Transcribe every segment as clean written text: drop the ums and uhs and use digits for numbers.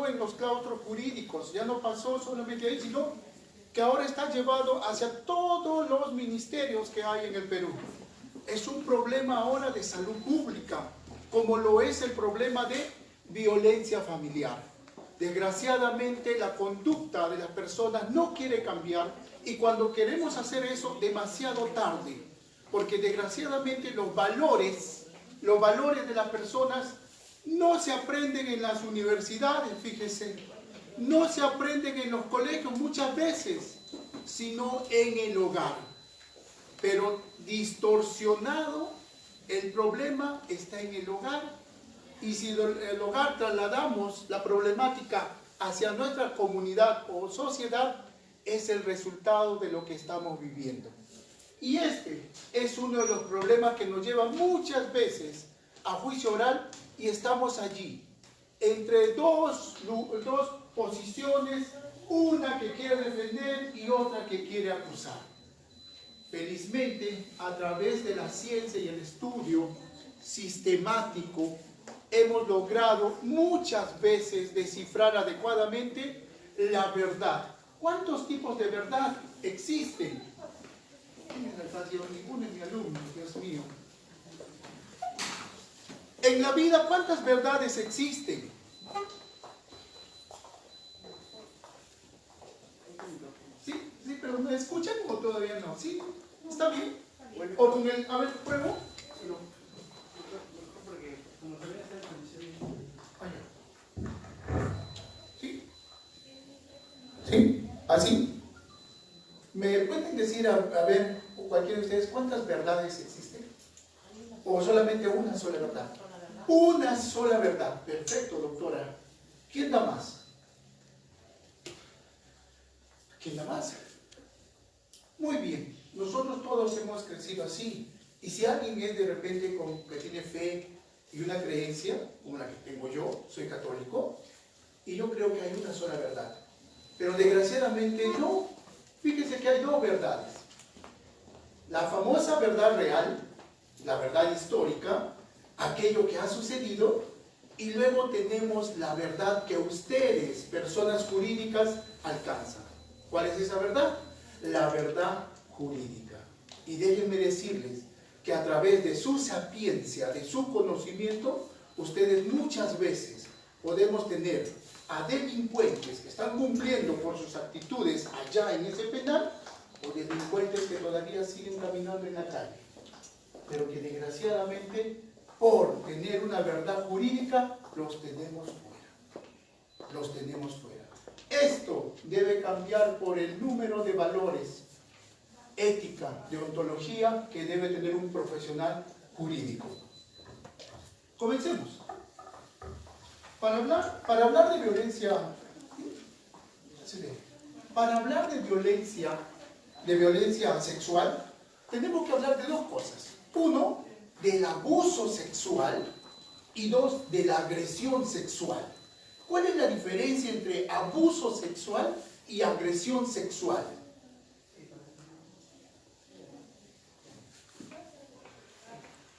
quedó en los claustros jurídicos, ya no pasó solamente ahí, sino que ahora está llevado hacia todos los ministerios que hay en el Perú. Es un problema ahora de salud pública, como lo es el problema de violencia familiar. Desgraciadamente la conducta de las personas no quiere cambiar, y cuando queremos hacer eso, demasiado tarde, porque desgraciadamente los valores de las personas no se aprenden en las universidades, fíjese, no se aprenden en los colegios muchas veces, sino en el hogar. Pero distorsionado, el problema está en el hogar, y si el hogar trasladamos la problemática hacia nuestra comunidad o sociedad, es el resultado de lo que estamos viviendo. Y este es uno de los problemas que nos lleva muchas veces a juicio oral, y estamos allí, entre dos posiciones, una que quiere defender y otra que quiere acusar. Felizmente, a través de la ciencia y el estudio sistemático, hemos logrado muchas veces descifrar adecuadamente la verdad. ¿Cuántos tipos de verdad existen? Ninguno es mi alumno, Dios mío. En la vida, ¿cuántas verdades existen? ¿Sí? ¿Sí? ¿Pero me escuchan o todavía no? ¿Sí? ¿Está bien? ¿O con el... A ver, ¿pruebo? ¿Sí? ¿Sí? ¿Así? ¿Me pueden decir, a ver, cualquiera de ustedes, cuántas verdades existen? ¿O solamente una sola verdad? Una sola verdad. Perfecto, doctora. ¿Quién da más? ¿Quién da más? Muy bien. Nosotros todos hemos crecido así. Y si alguien es de repente que tiene fe y una creencia, como la que tengo yo, soy católico, y yo creo que hay una sola verdad. Pero desgraciadamente no. Fíjense que hay dos verdades. La famosa verdad real, la verdad histórica, aquello que ha sucedido, y luego tenemos la verdad que ustedes, personas jurídicas, alcanzan. ¿Cuál es esa verdad? La verdad jurídica. Y déjenme decirles que a través de su sapiencia, de su conocimiento, ustedes muchas veces podemos tener a delincuentes que están cumpliendo por sus actitudes allá en ese penal, o delincuentes que todavía siguen caminando en la calle, pero que desgraciadamente, por tener una verdad jurídica, los tenemos fuera. Los tenemos fuera. Esto debe cambiar por el número de valores, ética, deontología que debe tener un profesional jurídico. Comencemos. Para hablar de violencia, para hablar de violencia sexual, tenemos que hablar de dos cosas. Uno, del abuso sexual, y dos, de la agresión sexual. ¿Cuál es la diferencia entre abuso sexual y agresión sexual?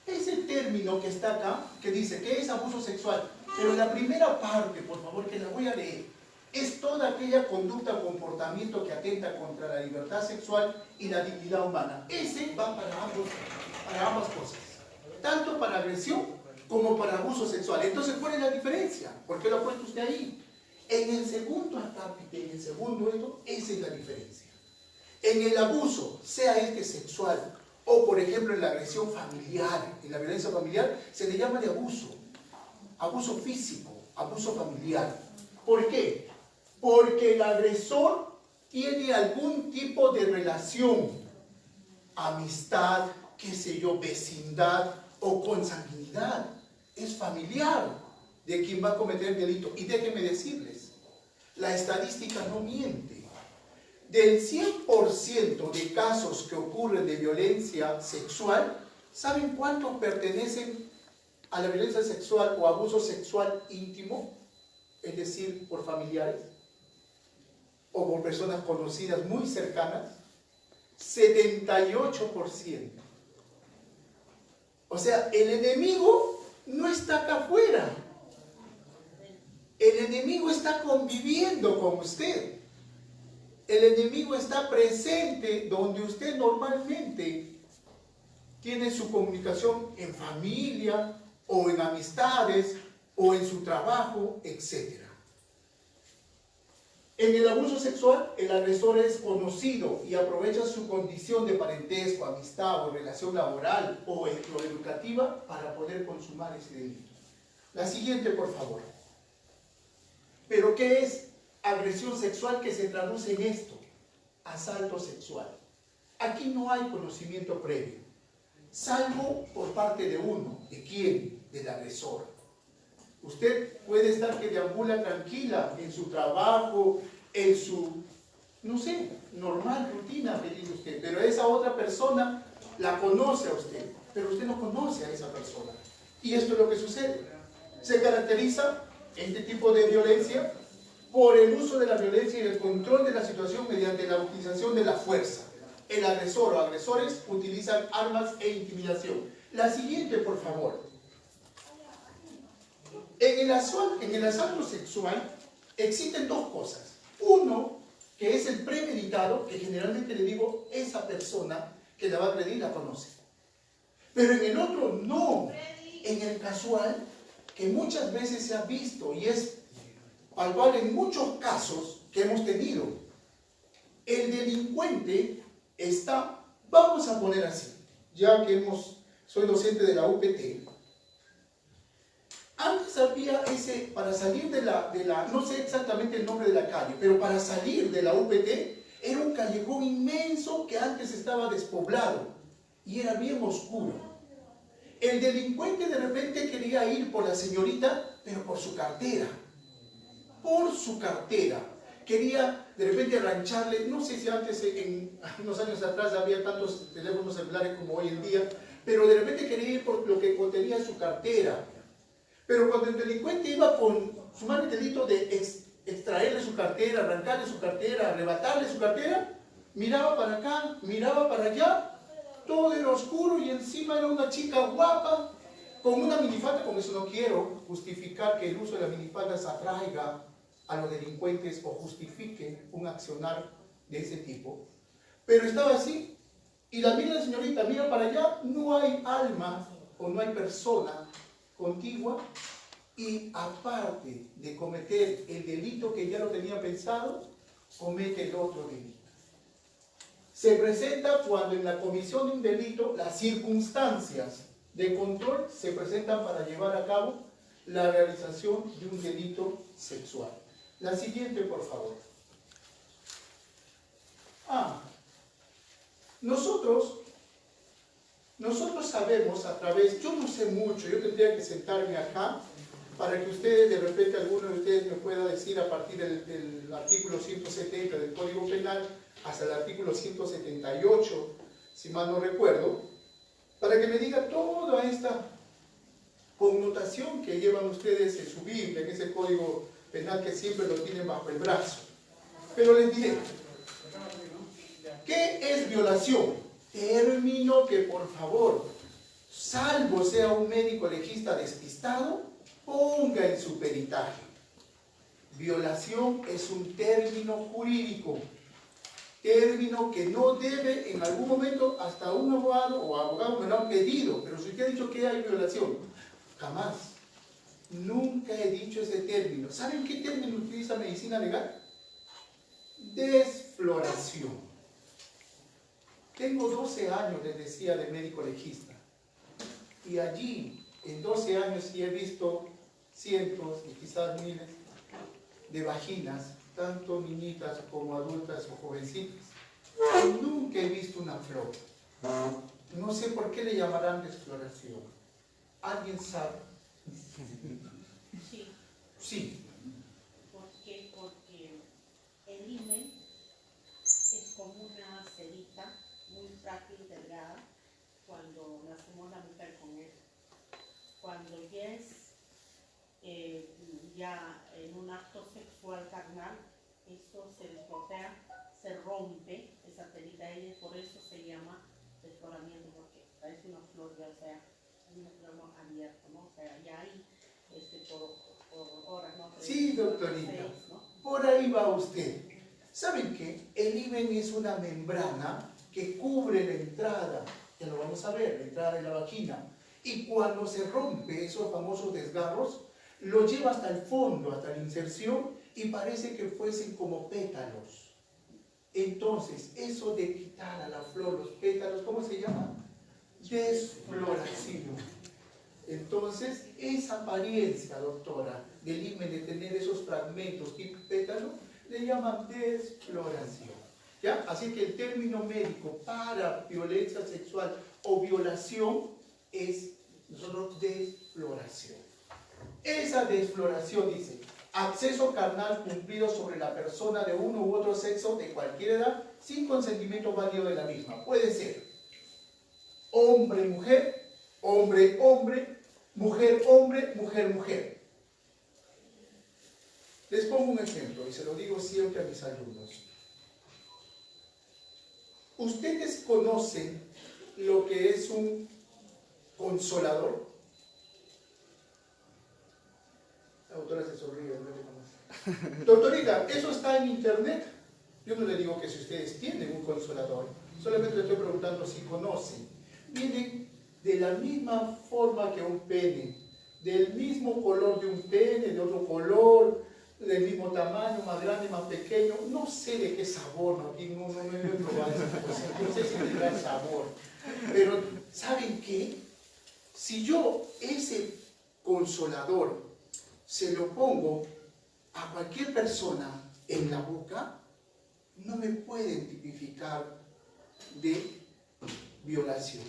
Ese término que está acá, que dice que es abuso sexual, pero la primera parte, por favor, que la voy a leer, es toda aquella conducta o comportamiento que atenta contra la libertad sexual y la dignidad humana. Ese va para ambas cosas, tanto para agresión como para abuso sexual. Entonces, ¿cuál es la diferencia? ¿Por qué lo ha puesto usted ahí? En el segundo acápite, en el segundo esto, esa es la diferencia. En el abuso, sea este sexual, o por ejemplo en la agresión familiar, en la violencia familiar, se le llama de abuso físico, abuso familiar. ¿Por qué? Porque el agresor tiene algún tipo de relación, amistad, qué sé yo, vecindad o consanguinidad. Es familiar de quien va a cometer el delito. Y déjenme decirles, la estadística no miente. Del 100% de casos que ocurren de violencia sexual, ¿saben cuántos pertenecen a la violencia sexual o abuso sexual íntimo? Es decir, por familiares o por personas conocidas muy cercanas. 78%. O sea, el enemigo no está acá afuera. El enemigo está conviviendo con usted. El enemigo está presente donde usted normalmente tiene su comunicación en familia o en amistades o en su trabajo, etc. En el abuso sexual, el agresor es conocido y aprovecha su condición de parentesco, amistad o relación laboral o educativa para poder consumar ese delito. La siguiente, por favor. ¿Pero qué es agresión sexual que se traduce en esto? Asalto sexual. Aquí no hay conocimiento previo, salvo por parte de uno. ¿De quién? Del agresor. Usted puede estar que deambula tranquila en su trabajo, en su, no sé, normal rutina, que dice usted, pero esa otra persona la conoce a usted, pero usted no conoce a esa persona. Y esto es lo que sucede. Se caracteriza este tipo de violencia por el uso de la violencia y el control de la situación mediante la utilización de la fuerza. El agresor o agresores utilizan armas e intimidación. La siguiente, por favor. En el asalto sexual existen dos cosas. Uno, que es el premeditado, que generalmente le digo, esa persona que la va a agredir la conoce. Pero en el otro, no. En el casual, que muchas veces se ha visto y es palpable en muchos casos que hemos tenido. El delincuente está, vamos a poner así, ya que soy docente de la UPT. Antes había para salir de la, no sé exactamente el nombre de la calle, pero para salir de la UPT era un callejón inmenso que antes estaba despoblado y era bien oscuro. El delincuente de repente quería ir por la señorita, pero por su cartera. Por su cartera. Quería de repente arrancharle, no sé si antes, en unos años atrás, había tantos teléfonos celulares como hoy en día, pero de repente quería ir por lo que contenía su cartera. Pero cuando el delincuente iba con su mal delito de extraerle su cartera, arrancarle su cartera, arrebatarle su cartera, miraba para acá, miraba para allá, todo era oscuro y encima era una chica guapa, con una minifalda. Con eso no quiero justificar que el uso de las minifaldas atraiga a los delincuentes o justifique un accionar de ese tipo. Pero estaba así, y la mira la señorita, mira para allá, no hay alma o no hay persona contigua, y aparte de cometer el delito que ya lo tenía pensado, comete el otro delito. Se presenta cuando en la comisión de un delito las circunstancias de control se presentan para llevar a cabo la realización de un delito sexual. La siguiente, por favor. Nosotros sabemos a través, yo no sé mucho, yo tendría que sentarme acá para que ustedes, de repente alguno de ustedes me pueda decir a partir del artículo 170 del Código Penal hasta el artículo 178, si mal no recuerdo, para que me diga toda esta connotación que llevan ustedes en su Biblia, en ese Código Penal que siempre lo tienen bajo el brazo. Pero les diré, ¿qué es violación? Término que, por favor, salvo sea un médico legista despistado, ponga en su peritaje. Violación es un término jurídico, término que no debe en algún momento hasta un abogado o abogado me lo han pedido, pero si usted ha dicho que hay violación, jamás, nunca he dicho ese término. ¿Saben qué término utiliza medicina legal? Desfloración. Tengo 12 años, les decía, de médico legista, y allí en 12 años sí he visto cientos y quizás miles de vaginas, tanto niñitas como adultas o jovencitas. Y nunca he visto una flor. No sé por qué le llamarán desfloración. ¿Alguien sabe? Sí. Sí. Porque el himen es como una cerita muy frágil y delgada cuando nacemos la mujer con él. Cuando ya es ya en un acto sexual carnal, esto se desbloquea, se rompe esa telita y por eso se llama desfloramiento, porque parece una flor, ya, o sea, es una flor abierta, ¿no? O sea, ya hay por horas, ¿no? Sí, doctorita. 6, ¿no? Por ahí va usted. ¿Saben qué? El himen es una membrana que cubre la entrada, ya lo vamos a ver, la entrada de la vagina. Y cuando se rompe esos famosos desgarros, lo lleva hasta el fondo, hasta la inserción, y parece que fuesen como pétalos. Entonces, eso de quitar a la flor los pétalos, ¿cómo se llama? Desfloración. Entonces, esa apariencia, doctora, del himen de tener esos fragmentos tipo pétalo, le llaman desfloración. ¿Ya? Así que el término médico para violencia sexual o violación es nosotros desfloración. Esa desfloración dice, acceso carnal cumplido sobre la persona de uno u otro sexo de cualquier edad sin consentimiento válido de la misma. Puede ser hombre-mujer, hombre-hombre, mujer-hombre, mujer-mujer. Les pongo un ejemplo y se lo digo siempre a mis alumnos. ¿Ustedes conocen lo que es un consolador? La doctora se sonríe, no le conoce. Doctorita, eso está en internet. Yo no le digo que si ustedes tienen un consolador, solamente le estoy preguntando si conocen. Vienen de la misma forma que un pene, del mismo color de un pene, de otro color, del mismo tamaño, más grande, más pequeño. No sé de qué sabor, no he probado esa cosa, no sé si tendrá sabor. Pero, ¿saben qué? Si yo ese consolador se lo pongo a cualquier persona en la boca, no me pueden tipificar de violación.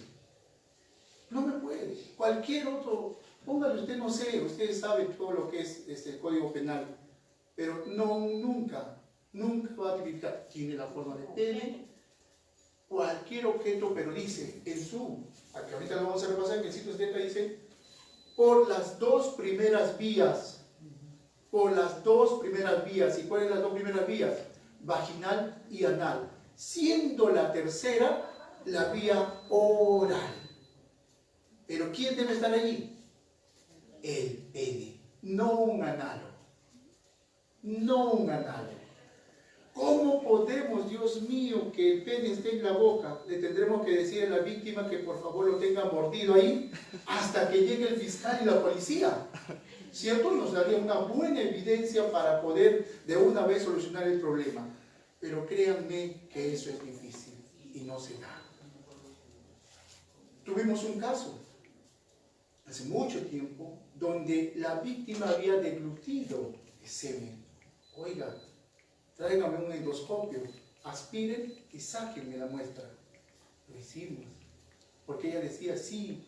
No me puede. Cualquier otro, póngale usted, no sé, ustedes saben todo lo que es el Código Penal, pero no, nunca va a tipificar. Tiene la forma de pene, cualquier objeto, pero dice en su, aquí ahorita lo vamos a repasar, en el sitio 70 dice, por las dos primeras vías. Por las dos primeras vías. ¿Y cuáles son las dos primeras vías? Vaginal y anal. Siendo la tercera la vía oral. ¿Pero quién debe estar allí? El pene, no un analo. No un analo. ¿Cómo podemos, Dios mío, que el pene esté en la boca? Le tendremos que decir a la víctima que por favor lo tenga mordido ahí hasta que llegue el fiscal y la policía. ¿Cierto? Nos daría una buena evidencia para poder de una vez solucionar el problema. Pero créanme que eso es difícil y no se da. Tuvimos un caso hace mucho tiempo donde la víctima había deglutido el semen. Oiga, tráigame un endoscopio, aspiren y sáquenme la muestra. Lo hicimos, porque ella decía, sí,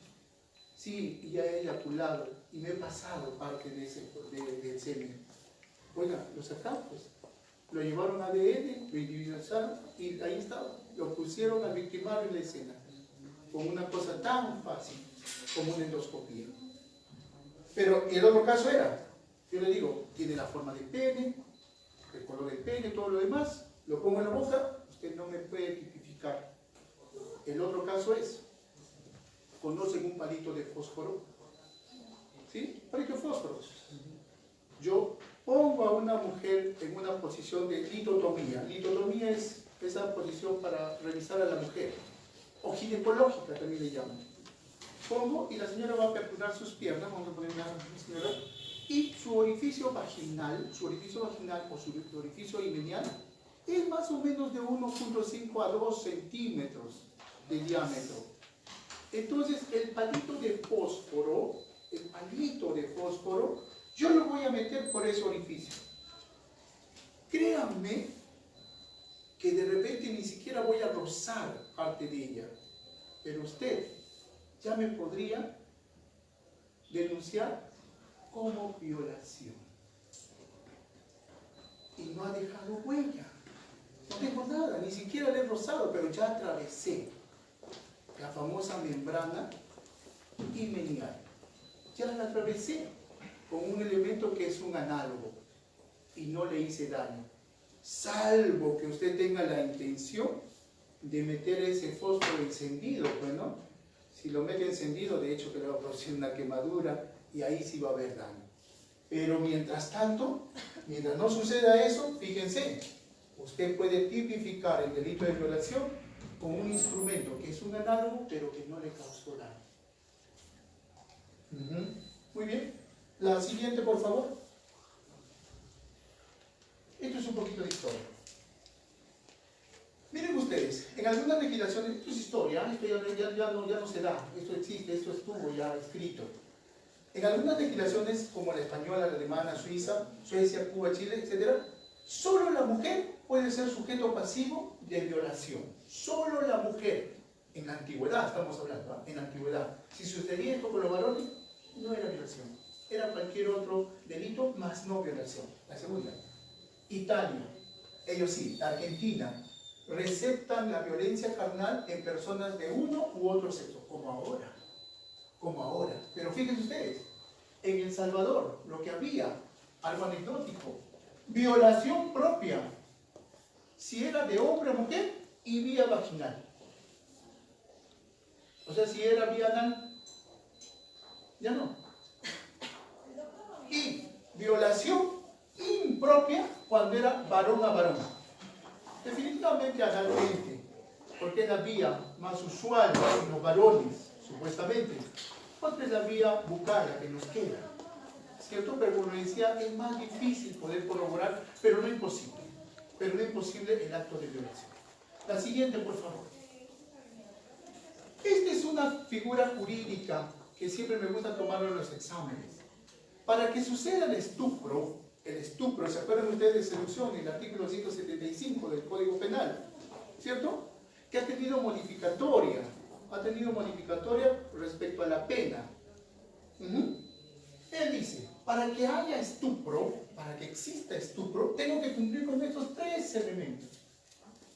ya he eyaculado y me he pasado parte del semen. Oiga, lo sacamos, lo llevaron a ADN, lo individualizaron y ahí estaba, lo pusieron al victimario en la escena, con una cosa tan fácil como una endoscopía. Pero el otro caso era, yo le digo, tiene la forma de pene, el color del pene, todo lo demás, lo pongo en la boca, usted no me puede tipificar. El otro caso es, ¿conocen un palito de fósforo? ¿Sí? Palito de fósforo. Yo pongo a una mujer en una posición de litotomía. Litotomía es esa posición para revisar a la mujer, o ginecológica también le llaman. Pongo y la señora va a aperturar sus piernas, vamos a poner una señora, y su orificio vaginal o su orificio himenial es más o menos de 1.5 a 2 centímetros de diámetro. Entonces el palito de fósforo, yo lo voy a meter por ese orificio. Créanme que de repente ni siquiera voy a rozar parte de ella, pero usted ya me podría denunciar como violación. Y no ha dejado huella. No tengo nada, ni siquiera le he rozado, pero ya atravesé la famosa membrana himenial. Ya la atravesé con un elemento que es un análogo y no le hice daño. Salvo que usted tenga la intención de meter ese fósforo encendido, pues no. Si lo mete encendido, de hecho que le va a producir una quemadura y ahí sí va a haber daño. Pero mientras tanto, mientras no suceda eso, fíjense, usted puede tipificar el delito de violación con un instrumento que es un análogo, pero que no le causó daño. Muy bien. La siguiente, por favor. Esto es un poquito de historia. Miren ustedes, en algunas legislaciones, esto es historia, esto ya no se da, esto existe, esto estuvo ya escrito. En algunas legislaciones, como la española, la alemana, Suiza, Suecia, Cuba, Chile, etc., solo la mujer puede ser sujeto pasivo de violación. Solo la mujer. En la antigüedad estamos hablando, ¿eh? En la antigüedad. Si sucedía esto con los varones, no era violación. Era cualquier otro delito, más no violación. La segunda. Italia, ellos sí. Argentina, receptan la violencia carnal en personas de uno u otro sexo, como ahora. Como ahora. Pero fíjense ustedes, en El Salvador, lo que había, algo anecdótico, violación propia, si era de hombre a mujer, y vía vaginal. O sea, si era vía anal, ya no. Y violación impropia cuando era varón a varón. Definitivamente analmente, porque es la vía más usual en los varones, supuestamente, porque es la vía bucal la que nos queda. ¿Cierto? Pero como decía, es más difícil poder corroborar, pero no imposible. Pero no imposible el acto de violación. La siguiente, por favor. Esta es una figura jurídica que siempre me gusta tomarlo en los exámenes. Para que suceda el estupro, ¿se acuerdan ustedes de seducción? El artículo 175 del Código Penal, ¿cierto? Que ha tenido modificatoria respecto a la pena. Él dice, para que haya estupro, para que exista estupro, tengo que cumplir con estos tres elementos.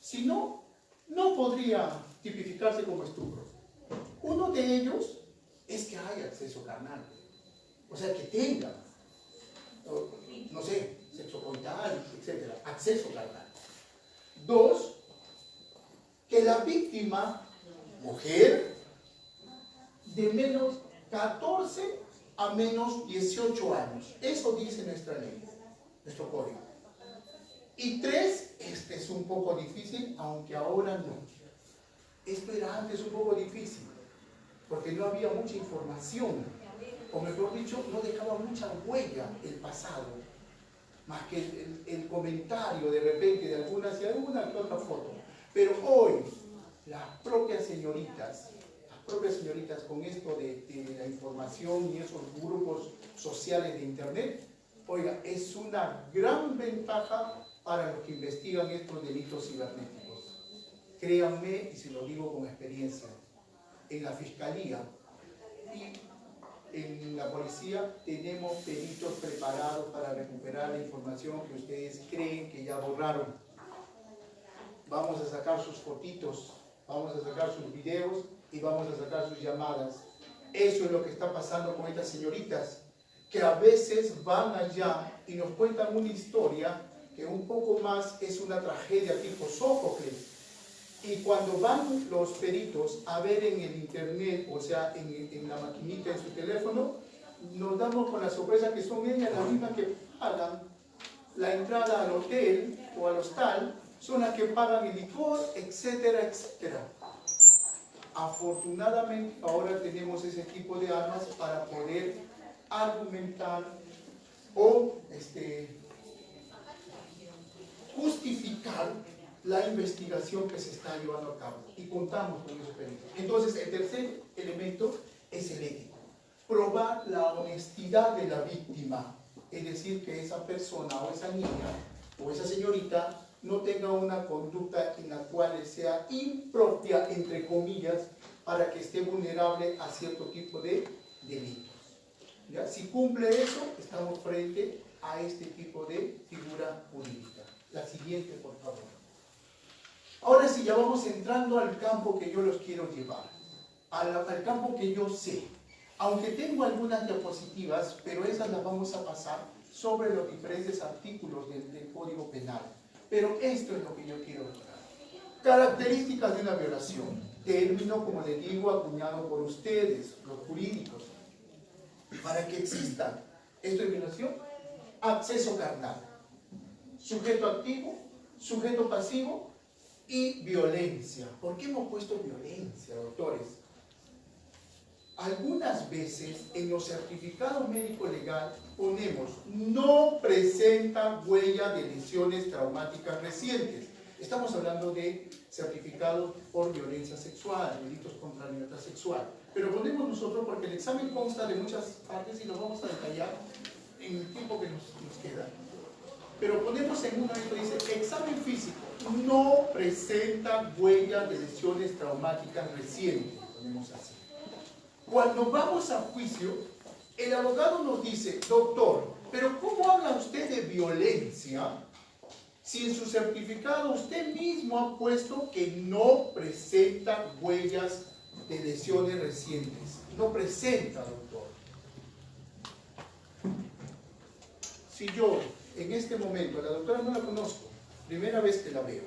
Si no, no podría tipificarse como estupro. Uno de ellos es que haya acceso carnal. O sea, que tenga, no sé, sexo coital, etc. Acceso carnal. Dos, que la víctima, mujer, de menos 14 a menos 18 años. Eso dice nuestra ley, nuestro código. Y tres, este es un poco difícil, aunque ahora no. Esto era antes un poco difícil, porque no había mucha información, o mejor dicho, no dejaba mucha huella el pasado, más que el comentario de repente de alguna que otra foto. Pero hoy, las propias señoritas con esto de la información y esos grupos sociales de internet, oiga, es una gran ventaja para los que investigan estos delitos cibernéticos. Créanme, y se lo digo con experiencia, en la Fiscalía y en la Policía tenemos peritos preparados para recuperar la información que ustedes creen que ya borraron. Vamos a sacar sus fotitos, vamos a sacar sus videos y vamos a sacar sus llamadas. Eso es lo que está pasando con estas señoritas, que a veces van allá y nos cuentan una historia que un poco más es una tragedia tipo Sófocles. Y cuando van los peritos a ver en el internet, o sea, en la maquinita en su teléfono, nos damos con la sorpresa que son ellas las mismas que pagan la entrada al hotel o al hostal, son las que pagan el licor, etcétera, etcétera. Afortunadamente ahora tenemos ese tipo de armas para poder argumentar o justificar la investigación que se está llevando a cabo, y contamos con esos peritos. Entonces, el tercer elemento es el ético. Probar la honestidad de la víctima, es decir, que esa persona o esa niña o esa señorita no tenga una conducta en la cual sea impropia, entre comillas, para que esté vulnerable a cierto tipo de delitos. ¿Ya? Si cumple eso, estamos frente a este tipo de figura jurídica. La siguiente, por favor. Ahora sí, ya vamos entrando al campo que yo los quiero llevar, al campo que yo sé. Aunque tengo algunas diapositivas, pero esas las vamos a pasar sobre los diferentes artículos del Código Penal. Pero esto es lo que yo quiero hablar. Características de una violación. Término, como les digo, acuñado por ustedes, los jurídicos. Para que exista esto de violación, acceso carnal. Sujeto activo, sujeto pasivo y violencia. ¿Por qué hemos puesto violencia, doctores? Algunas veces en los certificados médico legal ponemos no presenta huella de lesiones traumáticas recientes. Estamos hablando de certificados por violencia sexual, delitos contra la libertad sexual. Pero ponemos nosotros porque el examen consta de muchas partes y lo vamos a detallar en el tiempo que nos queda. Pero ponemos en uno esto, dice, examen físico, no presenta huella de lesiones traumáticas recientes. Ponemos así. Cuando vamos a juicio, el abogado nos dice, doctor, pero ¿cómo habla usted de violencia si en su certificado usted mismo ha puesto que no presenta huellas de lesiones recientes? No presenta, doctor. Si yo, en este momento, a la doctora no la conozco, primera vez que la veo,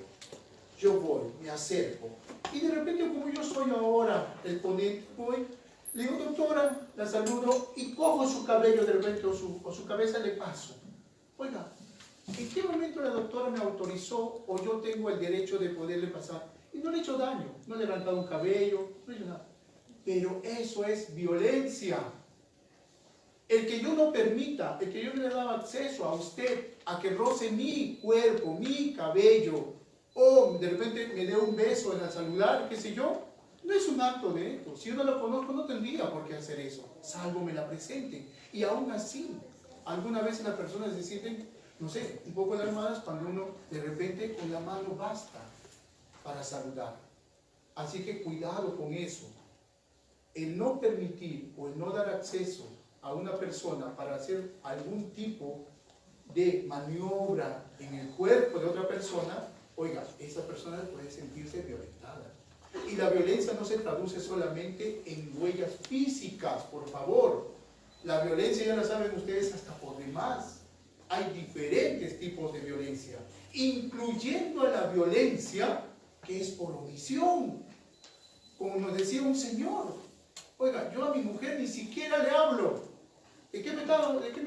yo voy, me acerco, y de repente, como yo soy ahora el ponente, voy, le digo, doctora, la saludo, y cojo su cabello de repente, o su cabeza le paso. Oiga, ¿en qué momento la doctora me autorizó o yo tengo el derecho de poderle pasar? Y no le he hecho daño, no le he levantado un cabello, no he hecho nada. Pero eso es violencia. El que yo no permita, el que yo no le daba acceso a usted a que roce mi cuerpo, mi cabello, o de repente me dé un beso en la saludar, qué sé yo, no es un acto de esto. Si yo no lo conozco, no tendría por qué hacer eso, salvo me la presenten. Y aún así, algunas veces las personas se sienten, no sé, un poco alarmadas cuando uno de repente con la mano basta para saludar. Así que cuidado con eso. El no permitir o el no dar acceso a una persona para hacer algún tipo de maniobra en el cuerpo de otra persona, oiga, esa persona puede sentirse violentada. Y la violencia no se traduce solamente en huellas físicas, por favor. La violencia, ya la saben ustedes, hasta por demás. Hay diferentes tipos de violencia, incluyendo a la violencia que es por omisión. Como nos decía un señor, oiga, yo a mi mujer ni siquiera le hablo. ¿De qué me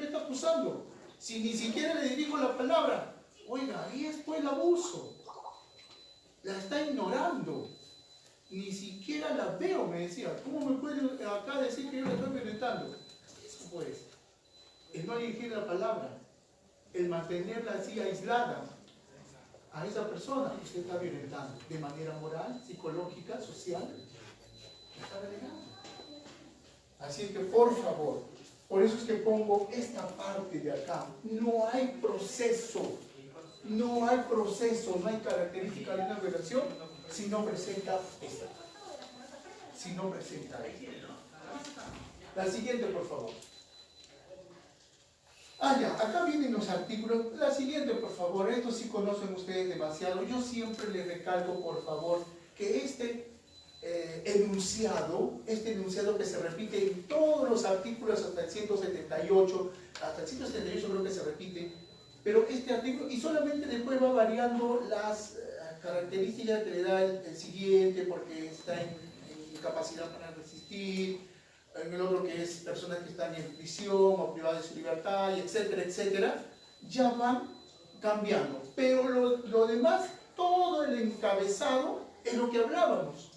está acusando? Si ni siquiera le dirijo la palabra. Oiga, ahí es pues el abuso. La está ignorando. Ni siquiera la veo, me decía. ¿Cómo me puede acá decir que yo la estoy violentando? Eso pues. El no dirigir la palabra. El mantenerla así aislada a esa persona que usted está violentando. De manera moral, psicológica, social. La está relegando. Así que por favor, por eso es que pongo esta parte de acá. No hay proceso, no hay proceso, no hay característica de una violación si no presenta esta. Si no presenta esta. La siguiente, por favor. Ya, acá vienen los artículos. La siguiente, por favor. Esto sí conocen ustedes demasiado. Yo siempre les recalco, por favor, que este enunciado que se repite en todos los artículos hasta el 178, hasta el 178 creo que se repite, pero este artículo, y solamente después va variando las características que le da el siguiente, porque está en incapacidad para resistir, en el otro que es personas que están en prisión o privadas de su libertad, y etcétera, etcétera, ya van cambiando. Pero lo demás, todo el encabezado es lo que hablábamos,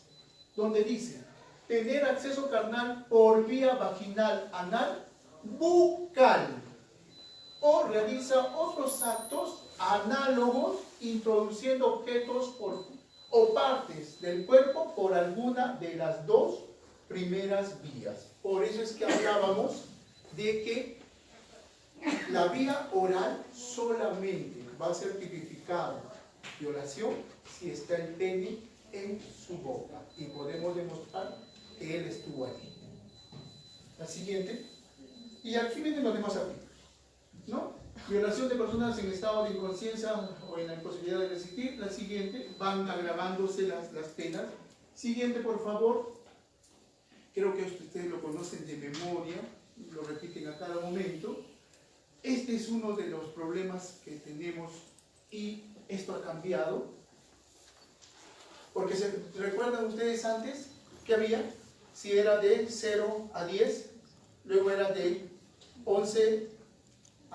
donde dice, tener acceso carnal por vía vaginal, anal, bucal, o realiza otros actos análogos introduciendo objetos o partes del cuerpo por alguna de las dos primeras vías. Por eso es que hablábamos de que la vía oral solamente va a ser tipificada violación si está el pene en su boca y podemos demostrar que él estuvo allí. La siguiente, y aquí vienen los demás artículos, ¿no? Violación de personas en estado de inconsciencia o en la imposibilidad de resistir. La siguiente, van agravándose las penas. Siguiente, por favor. Creo que ustedes lo conocen de memoria, lo repiten a cada momento. Este es uno de los problemas que tenemos y esto ha cambiado. Porque se recuerdan ustedes antes que había, si era de 0 a 10, luego era de 11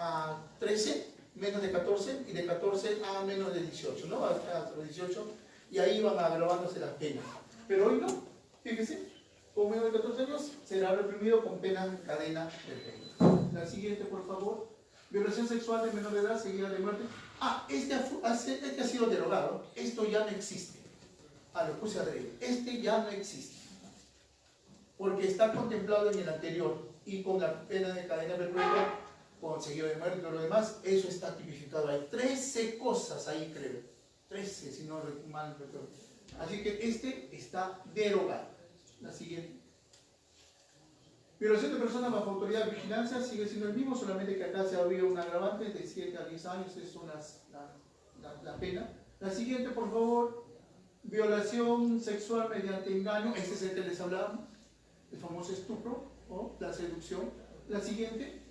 a 13, menos de 14, y de 14 a menos de 18, ¿no? Hasta los 18, y ahí van agravándose las penas. Pero hoy no, fíjese, con menos de 14 años será reprimido con pena en cadena perpetua. La siguiente, por favor. Violación sexual de menor de edad seguida de muerte. Este ha sido derogado. Esto ya no existe. Lo puse a leer. Este ya no existe. Porque está contemplado en el anterior. Y con la pena de cadena perpetua, con seguido de muerte y todo lo demás, eso está tipificado. Hay 13 cosas ahí, creo. 13, si no mal recuerdo. Así que este está derogado. La siguiente. Violación de personas bajo autoridad de vigilancia sigue siendo el mismo, solamente que acá se ha habido un agravante de 7 a 10 años, es la pena. La siguiente, por favor. Violación sexual mediante engaño, este es el que les hablábamos, el famoso estupro o la seducción. La siguiente.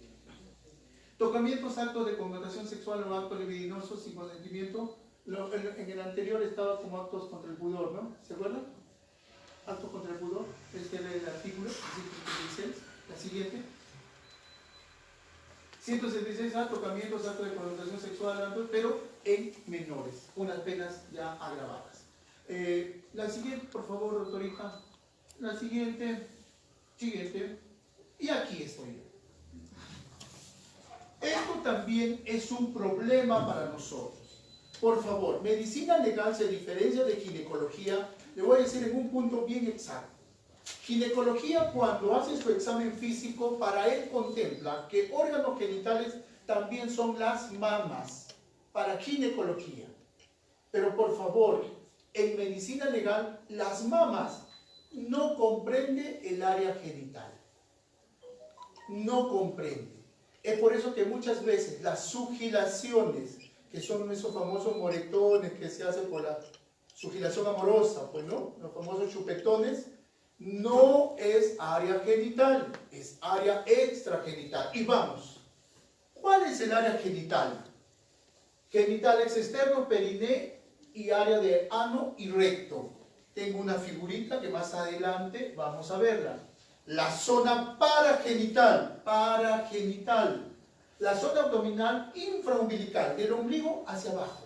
Tocamientos, actos de connotación sexual o actos libidinosos sin consentimiento. En el anterior estaba como actos contra el pudor, ¿no? ¿Se acuerdan? Actos contra el pudor, este es el artículo 176. La siguiente. 176A, tocamientos, actos de connotación sexual, pero en menores, unas penas ya agravadas. La siguiente, por favor, doctorita. La siguiente. Y aquí estoy yo. Esto también es un problema para nosotros. Por favor, medicina legal se diferencia de ginecología. Le voy a decir en un punto bien exacto. Ginecología, cuando hace su examen físico, para él contempla que órganos genitales también son las mamas, para ginecología. Pero por favor, en medicina legal, las mamas no comprende el área genital. No comprende. Es por eso que muchas veces las sugilaciones, que son esos famosos moretones que se hacen por la sugilación amorosa, pues no, los famosos chupetones, no es área genital, es área extragenital. Y vamos, ¿cuál es el área genital? Genitales externos, periné y área de ano y recto. Tengo una figurita que más adelante vamos a verla. La zona paragenital, la zona abdominal infraumbilical, del ombligo hacia abajo.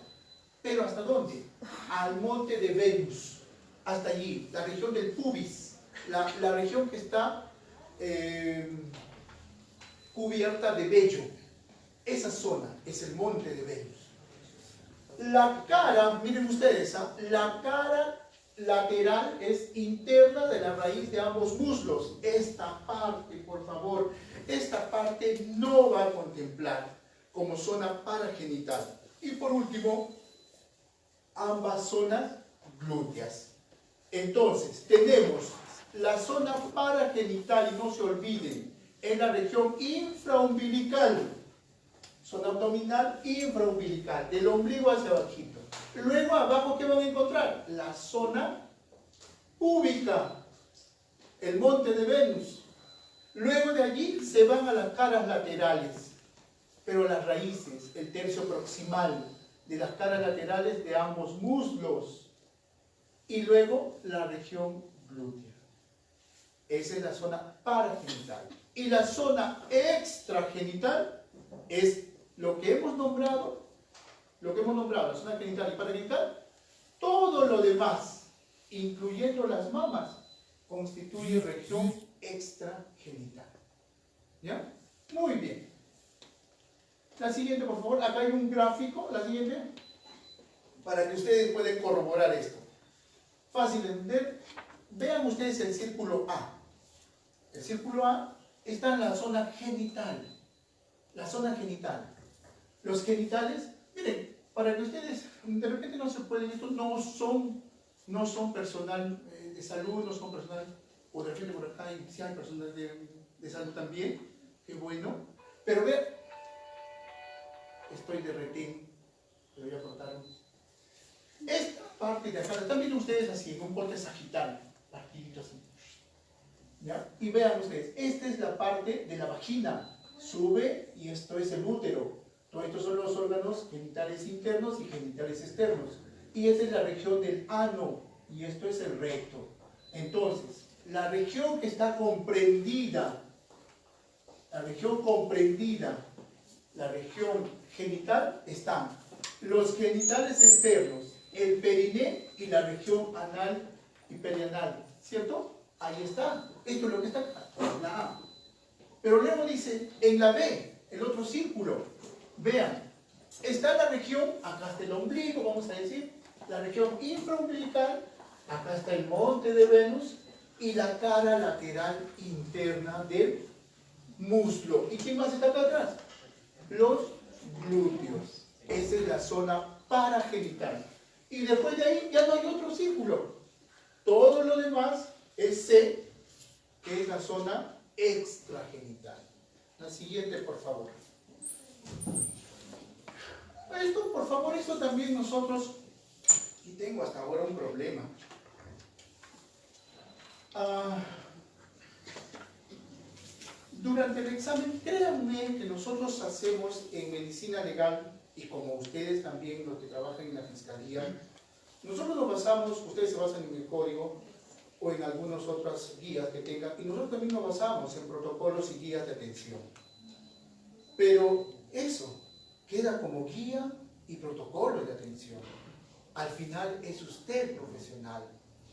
¿Pero hasta dónde? Al monte de Venus, hasta allí, la región del pubis, la región que está cubierta de vello. Esa zona es el monte de Venus. La cara, miren ustedes, la cara lateral es interna de la raíz de ambos muslos. Esta parte, por favor, esta parte no va a contemplar como zona paragenital. Y por último, ambas zonas glúteas. Entonces, tenemos la zona paragenital, y no se olviden, en la región infraumbilical, zona abdominal infraumbilical, del ombligo hacia abajito. Luego abajo, ¿qué van a encontrar? La zona púbica, el monte de Venus. Luego de allí se van a las caras laterales, pero las raíces, el tercio proximal de las caras laterales de ambos muslos. Y luego la región glútea. Esa es la zona paragenital. Y la zona extragenital es lo que hemos nombrado, la zona genital y paragenital. Todo lo demás, incluyendo las mamas, constituye región extragenital. ¿Ya? Muy bien. La siguiente, por favor. Acá hay un gráfico. La siguiente. Para que ustedes puedan corroborar esto. Fácil de entender. Vean ustedes el círculo A. El círculo A está en la zona genital. La zona genital. Los genitales, miren, para que ustedes, de repente no se pueden, estos no son personal de salud, no son personal, o de repente por acá sí hay personal de salud también, qué bueno. Pero vean, estoy de retén, le voy a cortar. Esta parte de acá, están viendo ustedes así, en un corte sagital, partidito así. ¿Ya? Y vean ustedes, esta es la parte de la vagina, sube y esto es el útero. Todos estos son los órganos genitales internos y genitales externos. Y esta es la región del ano y esto es el recto. Entonces, la región que está comprendida, la región genital están los genitales externos, el periné y la región anal y perianal, ¿cierto? Ahí está. Esto es lo que está acá, en la A. Pero luego dice, en la B, el otro círculo, vean, está la región, acá está el ombligo, vamos a decir, la región infraumbilical, acá está el monte de Venus y la cara lateral interna del muslo. ¿Y quién más está acá atrás? Los glúteos. Esa es la zona paragenital. Y después de ahí ya no hay otro círculo. Todo lo demás es C, que es la zona extragenital. La siguiente, por favor. Esto, por favor, esto también nosotros, y tengo hasta ahora un problema. Durante el examen, créanme que nosotros hacemos en medicina legal, y como ustedes también, los que trabajan en la fiscalía, nosotros nos basamos, ustedes se basan en el código o en algunas otras guías que tengan, y nosotros también nos basamos en protocolos y guías de atención. Pero eso queda como guía y protocolo de atención. Al final es usted el profesional,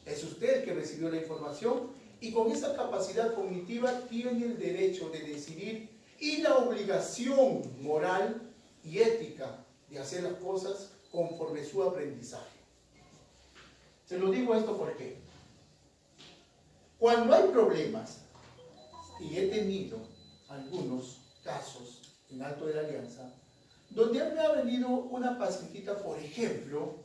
es usted el que recibió la información y con esa capacidad cognitiva tiene el derecho de decidir y la obligación moral y ética de hacer las cosas conforme su aprendizaje. Se lo digo esto porque cuando hay problemas, y he tenido algunos casos en Alto de la Alianza, donde me ha venido una pacientita, por ejemplo,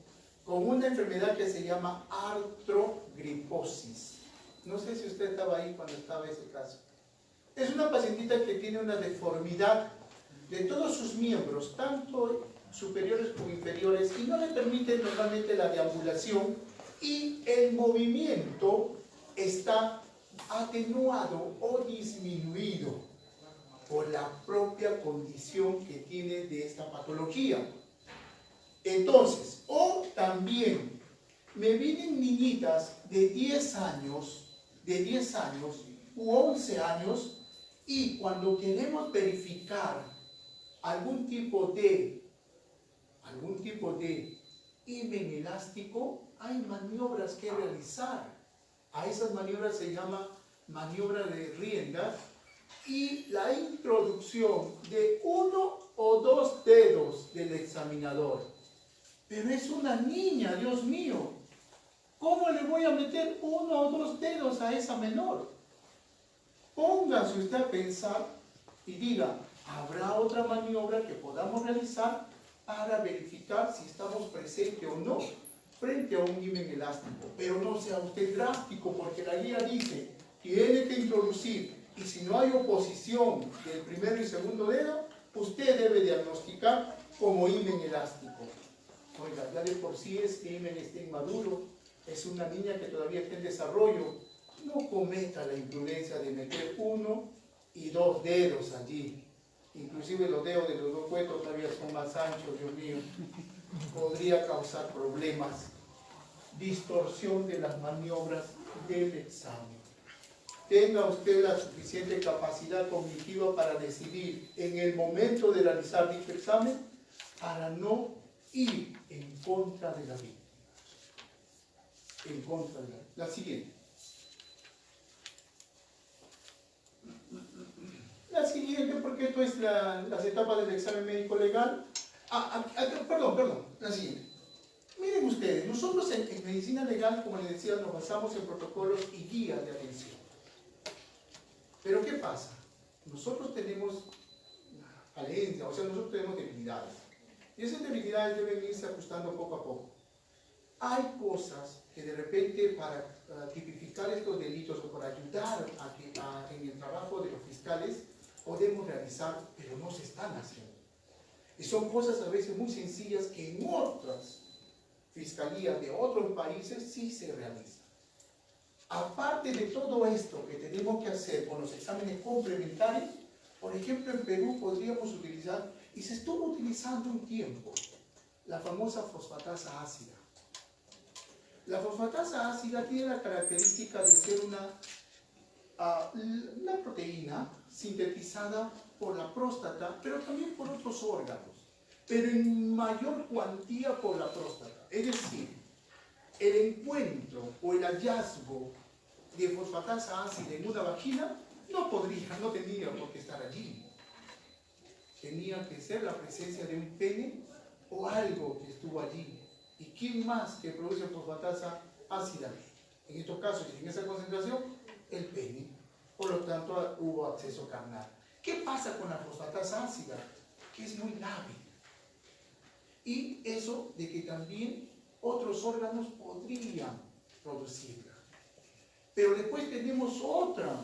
con una enfermedad que se llama artrogriposis. No sé si usted estaba ahí cuando estaba ese caso. Es una pacientita que tiene una deformidad de todos sus miembros, tanto superiores como inferiores, y no le permite normalmente la deambulación, y el movimiento está atenuado o disminuido por la propia condición que tiene de esta patología. Entonces, o también me vienen niñitas de 10 años u 11 años, y cuando queremos verificar algún tipo de himen elástico, hay maniobras que realizar. A esas maniobras se llama maniobra de rienda y la introducción de 1 o 2 dedos del examinador. Pero es una niña, Dios mío. ¿Cómo le voy a meter 1 o 2 dedos a esa menor? Póngase usted a pensar y diga, ¿habrá otra maniobra que podamos realizar para verificar si estamos presentes o no frente a un himen elástico? Pero no sea usted drástico, porque la guía dice, tiene que introducir, y si no hay oposición del primero y segundo dedo, usted debe diagnosticar como himen elástico. Oiga, ya de por sí es que himen está inmaduro, es una niña que todavía está en desarrollo. No cometa la imprudencia de meter 1 y 2 dedos allí. Inclusive los dedos de los 2 huecos todavía son más anchos, Dios mío. Podría causar problemas. Distorsión de las maniobras del examen. Tenga usted la suficiente capacidad cognitiva para decidir en el momento de realizar dicho examen para no ir en contra de la víctima. En contra de la siguiente. La siguiente, porque esto es las etapas del examen médico legal. Perdón, la siguiente. Miren ustedes, nosotros en medicina legal, como les decía, nos basamos en protocolos y guías de atención. Pero ¿qué pasa? Nosotros tenemos falencias, o sea, nosotros tenemos debilidades. Y esas debilidades deben irse ajustando poco a poco. Hay cosas que de repente para tipificar estos delitos o para ayudar en el trabajo de los fiscales podemos realizar, pero no se están haciendo. Y son cosas a veces muy sencillas que en otras fiscalías de otros países sí se realizan. Aparte de todo esto que tenemos que hacer con los exámenes complementarios, por ejemplo en Perú podríamos utilizar, y se estuvo utilizando un tiempo, la famosa fosfatasa ácida. La fosfatasa ácida tiene la característica de ser una proteína sintetizada por la próstata, pero también por otros órganos, pero en mayor cuantía por la próstata. Es decir, el encuentro o el hallazgo de fosfatasa ácida en una vagina no tenía por qué estar allí. Tenía que ser la presencia de un pene o algo que estuvo allí. ¿Y quién más que produce fosfatasa ácida? En estos casos y en esa concentración, el pene. Por lo tanto, hubo acceso carnal. ¿Qué pasa con la fosfatasa ácida? Que es muy grave. Y eso de que también otros órganos podrían producirla. Pero después tenemos otra,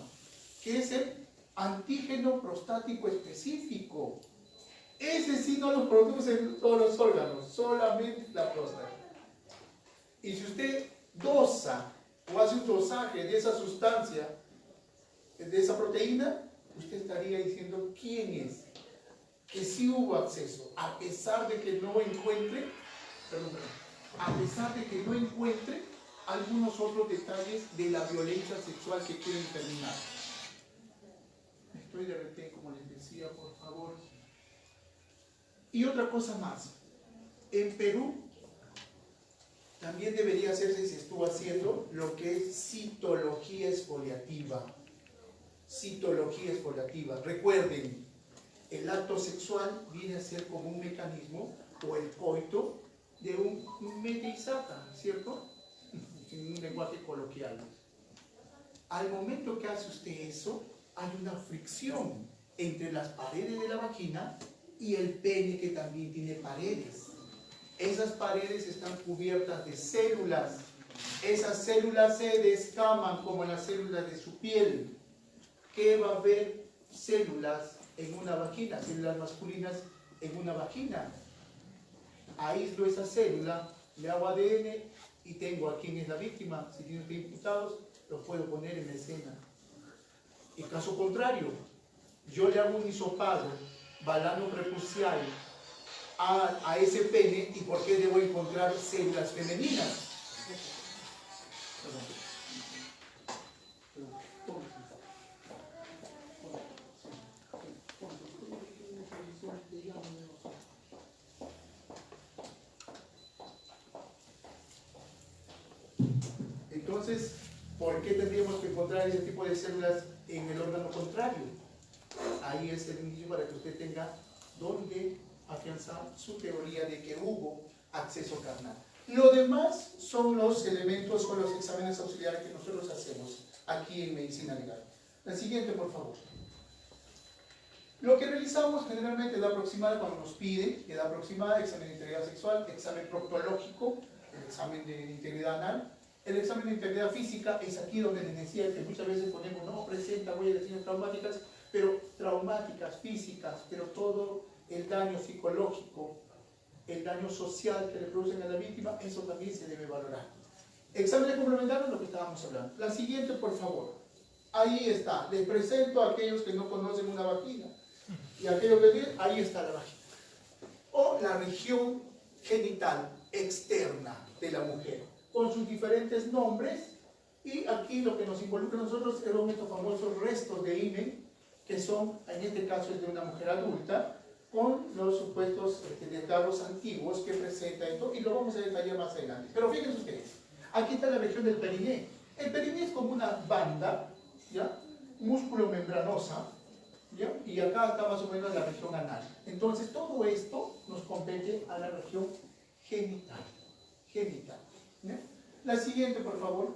que es el antígeno prostático específico. Ese sí no lo producen todos los órganos, solamente la próstata. Y si usted dosa o hace un dosaje de esa sustancia, de esa proteína, usted estaría diciendo quién es, que sí hubo acceso, a pesar de que no encuentre, algunos otros detalles de la violencia sexual que quieren terminar. Estoy de repente, como les decía, por favor. Y otra cosa más, en Perú también debería hacerse, y se estuvo haciendo, lo que es citología exfoliativa. Citología exfoliativa. Recuerden, el acto sexual viene a ser como un mecanismo, o el coito, de un mete y saca, ¿cierto? En un lenguaje coloquial. Al momento que hace usted eso, hay una fricción entre las paredes de la vagina y el pene, que también tiene paredes. Esas paredes están cubiertas de células. Esas células se descaman como las células de su piel. ¿Qué va a haber? Células en una vagina, células masculinas en una vagina. Aíslo esa célula, le hago ADN y tengo a quién es la víctima. Si tiene usted imputados, los puedo poner en escena. En caso contrario, yo le hago un hisopado balano prepucial a ese pene, ¿y por qué debo encontrar células femeninas? Entonces, ¿por qué tendríamos que encontrar ese tipo de células en el órgano contrario? Ahí es el inicio para que usted tenga donde afianzar su teoría de que hubo acceso carnal. Lo demás son los elementos o los exámenes auxiliares que nosotros hacemos aquí en medicina legal. La siguiente, por favor. Lo que realizamos generalmente es la aproximada cuando nos piden, edad aproximada, examen de integridad sexual, examen proctológico, el examen de integridad anal. El examen de integridad física es aquí donde les decía que muchas veces ponemos, no presenta huellas de lesiones traumáticas, pero traumáticas, físicas, pero todo el daño psicológico, el daño social que le producen a la víctima, eso también se debe valorar. Exámenes complementarios, lo que estábamos hablando. La siguiente, por favor. Ahí está. Les presento a aquellos que no conocen una vagina. Y aquellos que dicen, ahí está la vagina. O la región genital externa de la mujer, con sus diferentes nombres. Y aquí lo que nos involucra a nosotros son estos famosos restos de himen, que son, en este caso es de una mujer adulta, con los supuestos desgarros antiguos que presenta esto, y lo vamos a detallar más adelante. Pero fíjense ustedes, aquí está la región del periné. El periné es como una banda, ¿ya? Músculo membranosa, ¿ya? Y acá está más o menos la región anal. Entonces todo esto nos compete a la región genital. Genital, ¿ya? La siguiente, por favor.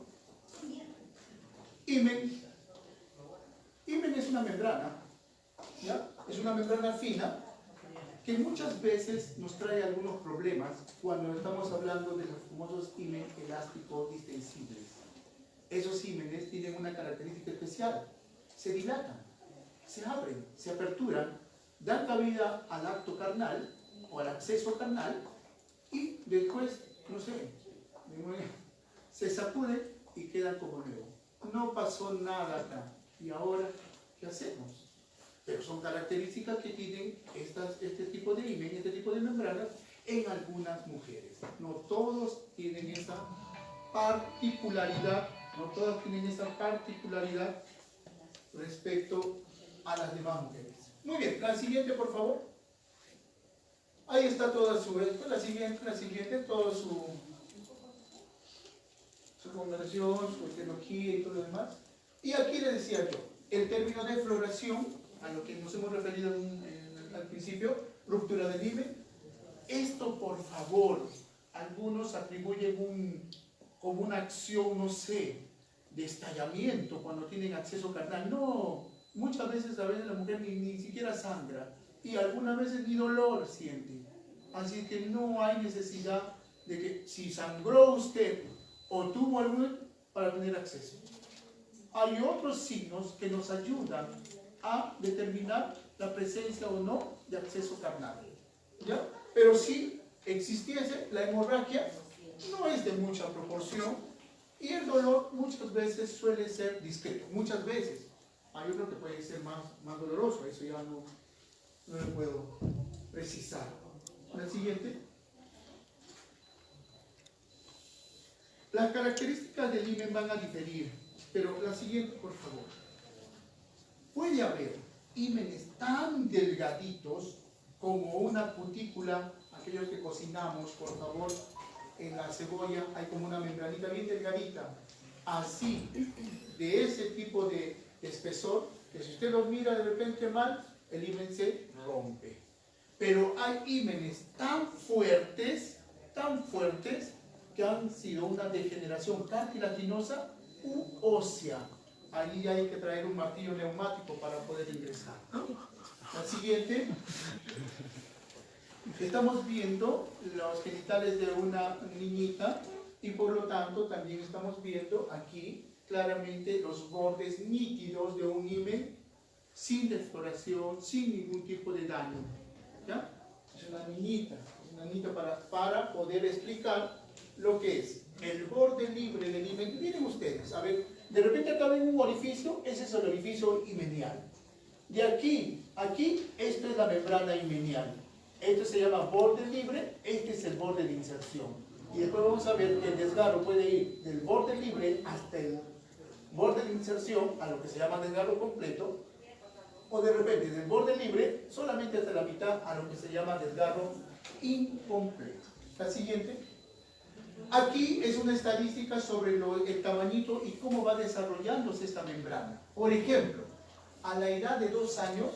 Himen. Himen es una membrana, ¿ya? Es una membrana fina que muchas veces nos trae algunos problemas cuando estamos hablando de los famosos himen elásticos distensibles. Esos himenes tienen una característica especial: se dilatan, se abren, se aperturan, dan cabida al acto carnal o al acceso carnal, y después, no sé, se sacuden y quedan como nuevo. No pasó nada acá. ¿Y ahora qué hacemos? Pero son características que tienen este tipo de himen, este tipo de membranas en algunas mujeres. No todos tienen esa particularidad, respecto a las demás mujeres. Muy bien, la siguiente, por favor. Ahí está toda su, la siguiente, toda su conversión, su teología y todo lo demás. Y aquí le decía yo, el término de floración, a lo que nos hemos referido al principio, ruptura del himen. Esto, por favor, algunos atribuyen como una acción, no sé, de estallamiento cuando tienen acceso carnal. No, muchas veces a veces la mujer ni siquiera sangra y algunas veces ni dolor siente. Así que no hay necesidad de que si sangró usted o tuvo algún para tener acceso. Hay otros signos que nos ayudan a determinar la presencia o no de acceso carnal. ¿Ya? Pero si existiese la hemorragia, no es de mucha proporción y el dolor muchas veces suele ser discreto. Muchas veces. Hay otro que puede ser más doloroso, eso ya no lo puedo precisar. La siguiente. Las características del himen van a diferir, pero la siguiente, por favor. Puede haber hímenes tan delgaditos como una cutícula, aquellos que cocinamos, por favor, en la cebolla hay como una membranita bien delgadita, así, de ese tipo de espesor, que si usted los mira de repente mal, el himen se rompe. Pero hay hímenes tan fuertes, que han sido una degeneración cartilaginosa u ósea. Ahí hay que traer un martillo neumático para poder ingresar. La siguiente. Estamos viendo los genitales de una niñita y por lo tanto también estamos viendo aquí claramente los bordes nítidos de un himen sin descoloración, sin ningún tipo de daño. ¿Ya? Es una niñita para poder explicar lo que es el borde libre del himen. Miren ustedes, a ver, de repente acá ven un orificio, ese es el orificio himenial. De aquí, esto es la membrana himenial. Esto se llama borde libre, este es el borde de inserción. Y después vamos a ver que el desgarro puede ir del borde libre hasta el borde de inserción, a lo que se llama desgarro completo, o de repente del borde libre solamente hasta la mitad, a lo que se llama desgarro incompleto. La siguiente. Aquí es una estadística sobre el tamañito y cómo va desarrollándose esta membrana. Por ejemplo, a la edad de 2 años,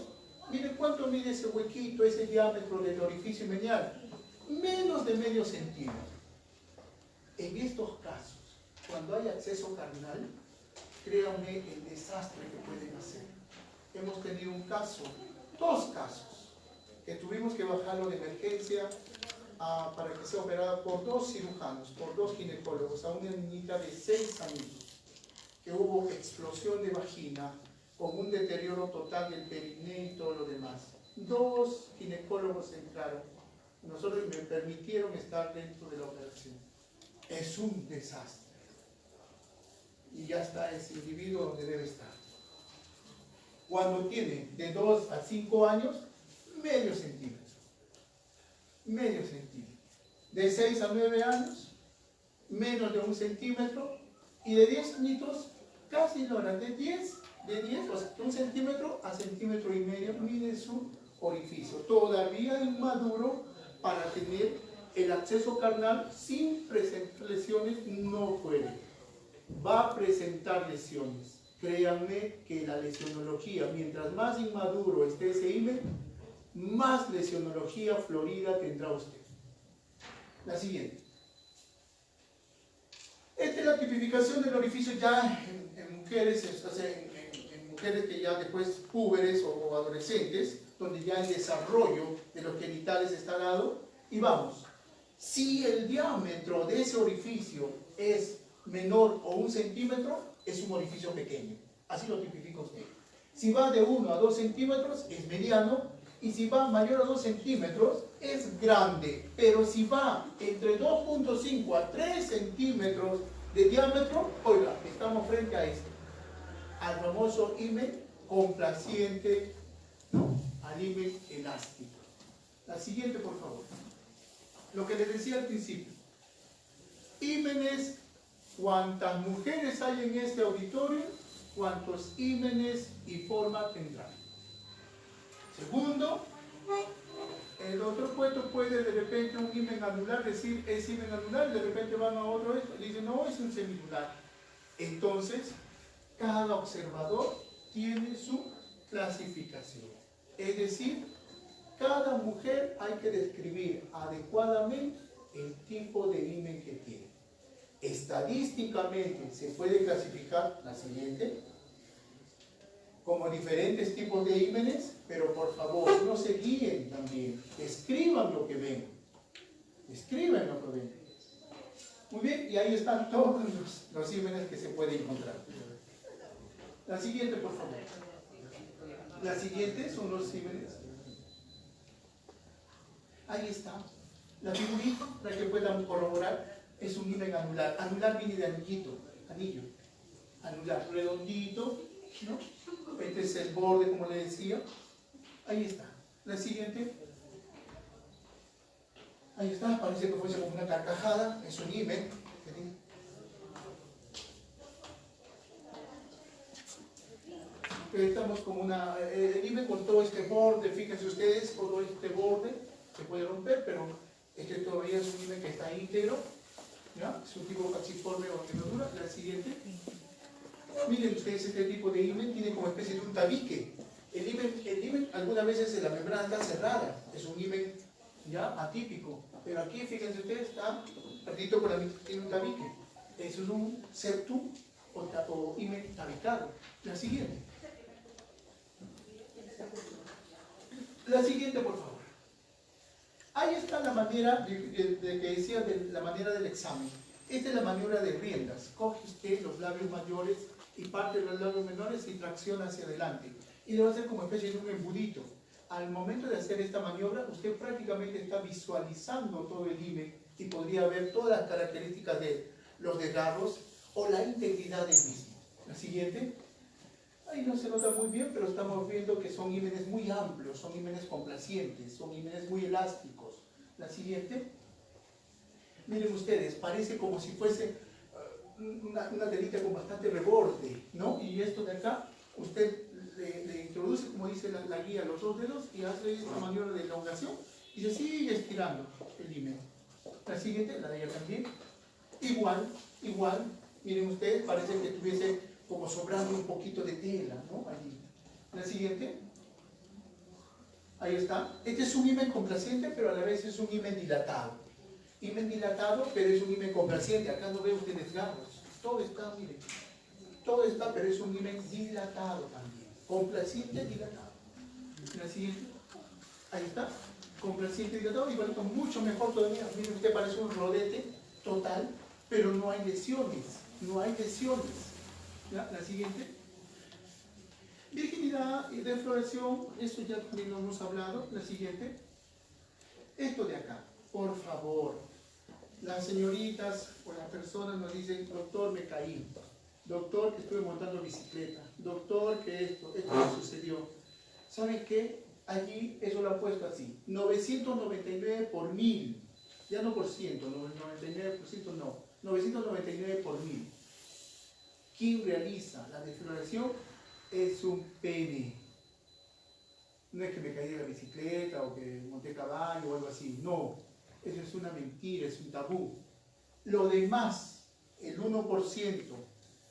miren cuánto mide ese huequito, ese diámetro del orificio himenial. Menos de medio centímetro. En estos casos, cuando hay acceso carnal, créanme el desastre que pueden hacer. Hemos tenido un caso, 2 casos, que tuvimos que bajarlo de emergencia para que sea operada por 2 cirujanos, por 2 ginecólogos, a una niñita de 6 años, que hubo explosión de vagina, con un deterioro total del perineo y todo lo demás. 2 ginecólogos entraron, nosotros me permitieron estar dentro de la operación. Es un desastre. Y ya está ese individuo donde debe estar. Cuando tiene de 2 a 5 años, medio centímetro. Medio centímetro. De 6 a 9 años, menos de 1 centímetro. Y de 10 añitos, casi no eran de 10, o sea, 1 centímetro a centímetro y medio, mide su orificio. Todavía inmaduro para tener el acceso carnal sin presentar lesiones, no puede. Va a presentar lesiones. Créanme que la lesionología, mientras más inmaduro esté ese himen, más lesionología florida tendrá usted. La siguiente. Esta es la tipificación del orificio ya en mujeres, en mujeres que ya después púberes o adolescentes, donde ya el desarrollo de los genitales está dado. Y vamos, si el diámetro de ese orificio es menor o 1 centímetro, es un orificio pequeño. Así lo tipifica usted. Si va de 1 a 2 centímetros, es mediano. Y si va mayor a 2 centímetros, es grande. Pero si va entre 2.5 a 3 centímetros de diámetro, oiga, estamos frente a esto. Al famoso himen complaciente, ¿no? Al himen elástico. La siguiente, por favor. Lo que les decía al principio. Hímenes, cuántas mujeres hay en este auditorio, cuántos hímenes y forma tendrán. Segundo, el otro puesto puede de repente un himen anular decir es himen anular, de repente van a otro esto, y dicen no, es un semilunar. Entonces, cada observador tiene su clasificación. Es decir, cada mujer hay que describir adecuadamente el tipo de himen que tiene. Estadísticamente se puede clasificar la siguiente, como diferentes tipos de ímenes, pero por favor no se guíen también, escriban lo que ven, escriban lo que ven. Muy bien, y ahí están todos los ímenes que se pueden encontrar. La siguiente, por favor. La siguiente son los ímenes. Ahí está. La figurita, para que puedan corroborar, es un himen anular. Anular viene de anillito, anillo. Anular, redondito, ¿no? Este es el borde, como le decía. Ahí está. La siguiente. Ahí está, parece que fuese como una carcajada. Es un himen. Estamos como una... el himen con todo este borde, fíjense ustedes, todo este borde se puede romper, pero este todavía es un himen que está íntegro. ¿Ya? Es un tipo cachiforme o tendedura. La siguiente. Miren ustedes, este tipo de himen tiene como especie de un tabique. El himen algunas veces la membrana está cerrada, es un himen ya atípico, pero aquí fíjense ustedes está partito por la mitad, tiene un tabique. Eso es un septum o himen tabicado. La siguiente. La siguiente, por favor. Ahí está la manera de que decía de la manera del examen. Esta es la maniobra de riendas. Coge usted los labios mayores y parte de los labios menores y tracciona hacia adelante. Y le va a hacer como especie de un embudito. Al momento de hacer esta maniobra, usted prácticamente está visualizando todo el himen y podría ver todas las características de los desgarros o la integridad del mismo. La siguiente. Ahí no se nota muy bien, pero estamos viendo que son ímenes muy amplios, son ímenes complacientes, son ímenes muy elásticos. La siguiente. Miren ustedes, parece como si fuese una telita con bastante reborde, ¿no? Y esto de acá, usted le introduce, como dice la guía, los dos dedos y hace esta maniobra de elongación y se sigue estirando el himen. La siguiente, la de ella también. Igual, miren ustedes, parece que tuviese como sobrando un poquito de tela, ¿no? Allí. La siguiente. Ahí está. Este es un himen complaciente, pero a la vez es un himen dilatado. Himen dilatado, pero es un himen complaciente. Acá no veo ustedes desgarros. Todo está, miren. Todo está, pero es un himen dilatado también. Complaciente, dilatado. La siguiente. Ahí está. Complaciente, dilatado. Igual con mucho mejor todavía. Miren, usted parece un rodete total, pero no hay lesiones. No hay lesiones. ¿Ya? La siguiente. Virginidad y defloración, esto ya también lo hemos hablado. La siguiente. Esto de acá, por favor. Las señoritas o las personas nos dicen, doctor, me caí. Doctor, estuve montando bicicleta. Doctor, que esto me sucedió. ¿Saben qué? Allí eso lo ha puesto así. 999 por 1000. Ya no por ciento, 99% no. 999 por 1000. ¿Quién realiza la defloración? Es un pene. No es que me caí de la bicicleta o que monté caballo o algo así. No, eso es una mentira, es un tabú. Lo demás, el 1%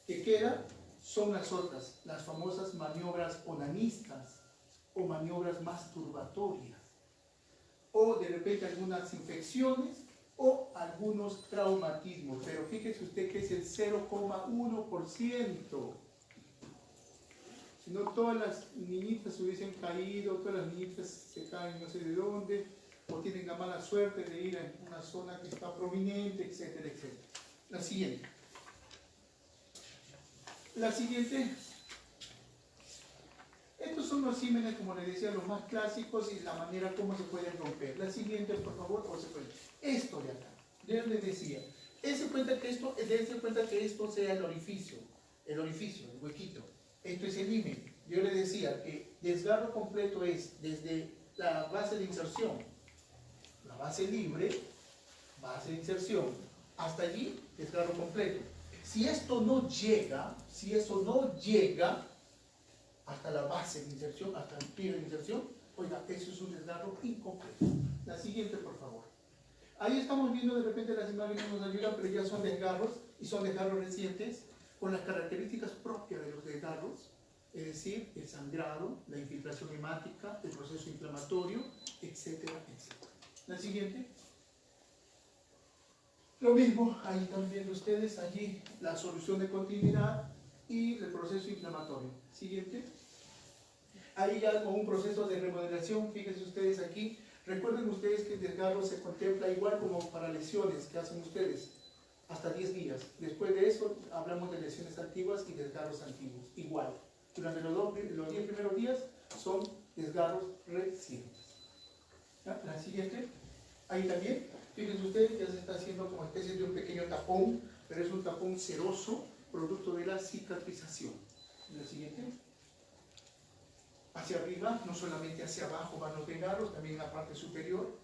que queda, son las otras, las famosas maniobras onanistas o maniobras masturbatorias. O de repente algunas infecciones o algunos traumatismos. Pero fíjese usted que es el 0,1%. Si no, todas las niñitas se hubiesen caído, todas las niñitas se caen no sé de dónde, o tienen la mala suerte de ir a una zona que está prominente, etcétera, etcétera. La siguiente. La siguiente. Estos son los ímenes, como les decía, los más clásicos y la manera como se pueden romper. La siguiente, por favor, esto de acá. Yo les decía, dense cuenta que esto sea el orificio, el huequito. Esto es el himen. Yo les decía que desgarro completo es desde la base de inserción, la base libre, base de inserción, hasta allí, desgarro completo. Si esto no llega, hasta la base de inserción, hasta el pie de inserción, Oiga, eso es un desgarro incompleto. La siguiente, por favor. Ahí estamos viendo de repente las imágenes nos ayudan, pero ya son desgarros, y son desgarros recientes, con las características propias de los desgarros, es decir, el sangrado, la infiltración hemática, el proceso inflamatorio, etcétera, etcétera. La siguiente. Lo mismo, ahí están viendo ustedes allí la solución de continuidad y el proceso inflamatorio. Siguiente. Ahí ya con un proceso de remodelación, fíjense ustedes aquí. Recuerden ustedes que el desgarro se contempla igual como para lesiones que hacen ustedes, hasta 10 días. Después de eso hablamos de lesiones antiguas y desgarros antiguos, igual. Durante los 10 primeros días son desgarros recientes. ¿Ya? La siguiente, ahí también, fíjense ustedes que ya se está haciendo como especie de un pequeño tapón, pero es un tapón seroso, producto de la cicatrización. La siguiente. Hacia arriba, no solamente hacia abajo van los desgarros, también en la parte superior.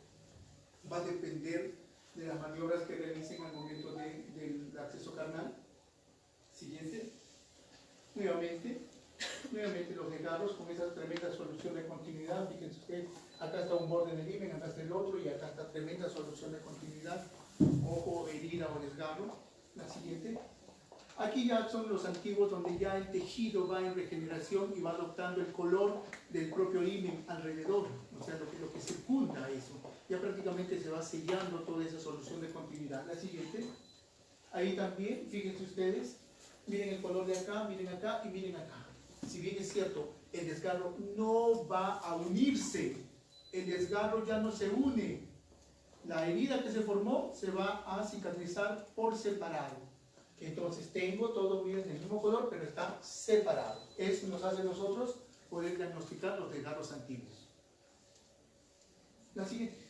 Va a depender de las maniobras que realicen al momento del acceso carnal. Siguiente. Nuevamente los desgarros con esa tremenda solución de continuidad. Fíjense ustedes, acá está un borde del himen, acá está el otro, y acá está tremenda solución de continuidad. Ojo, herida o desgarro. La siguiente. Aquí ya son los antiguos donde ya el tejido va en regeneración y va adoptando el color del propio himen alrededor, o sea, lo que circunda eso. Ya prácticamente se va sellando toda esa solución de continuidad. La siguiente. Ahí también, fíjense ustedes, miren el color de acá, miren acá y miren acá. Si bien es cierto, el desgarro no va a unirse, el desgarro ya no se une. La herida que se formó se va a cicatrizar por separado. Entonces tengo todo bien del mismo color, pero está separado. Eso nos hace a nosotros poder diagnosticar los desgarros antiguos. La siguiente.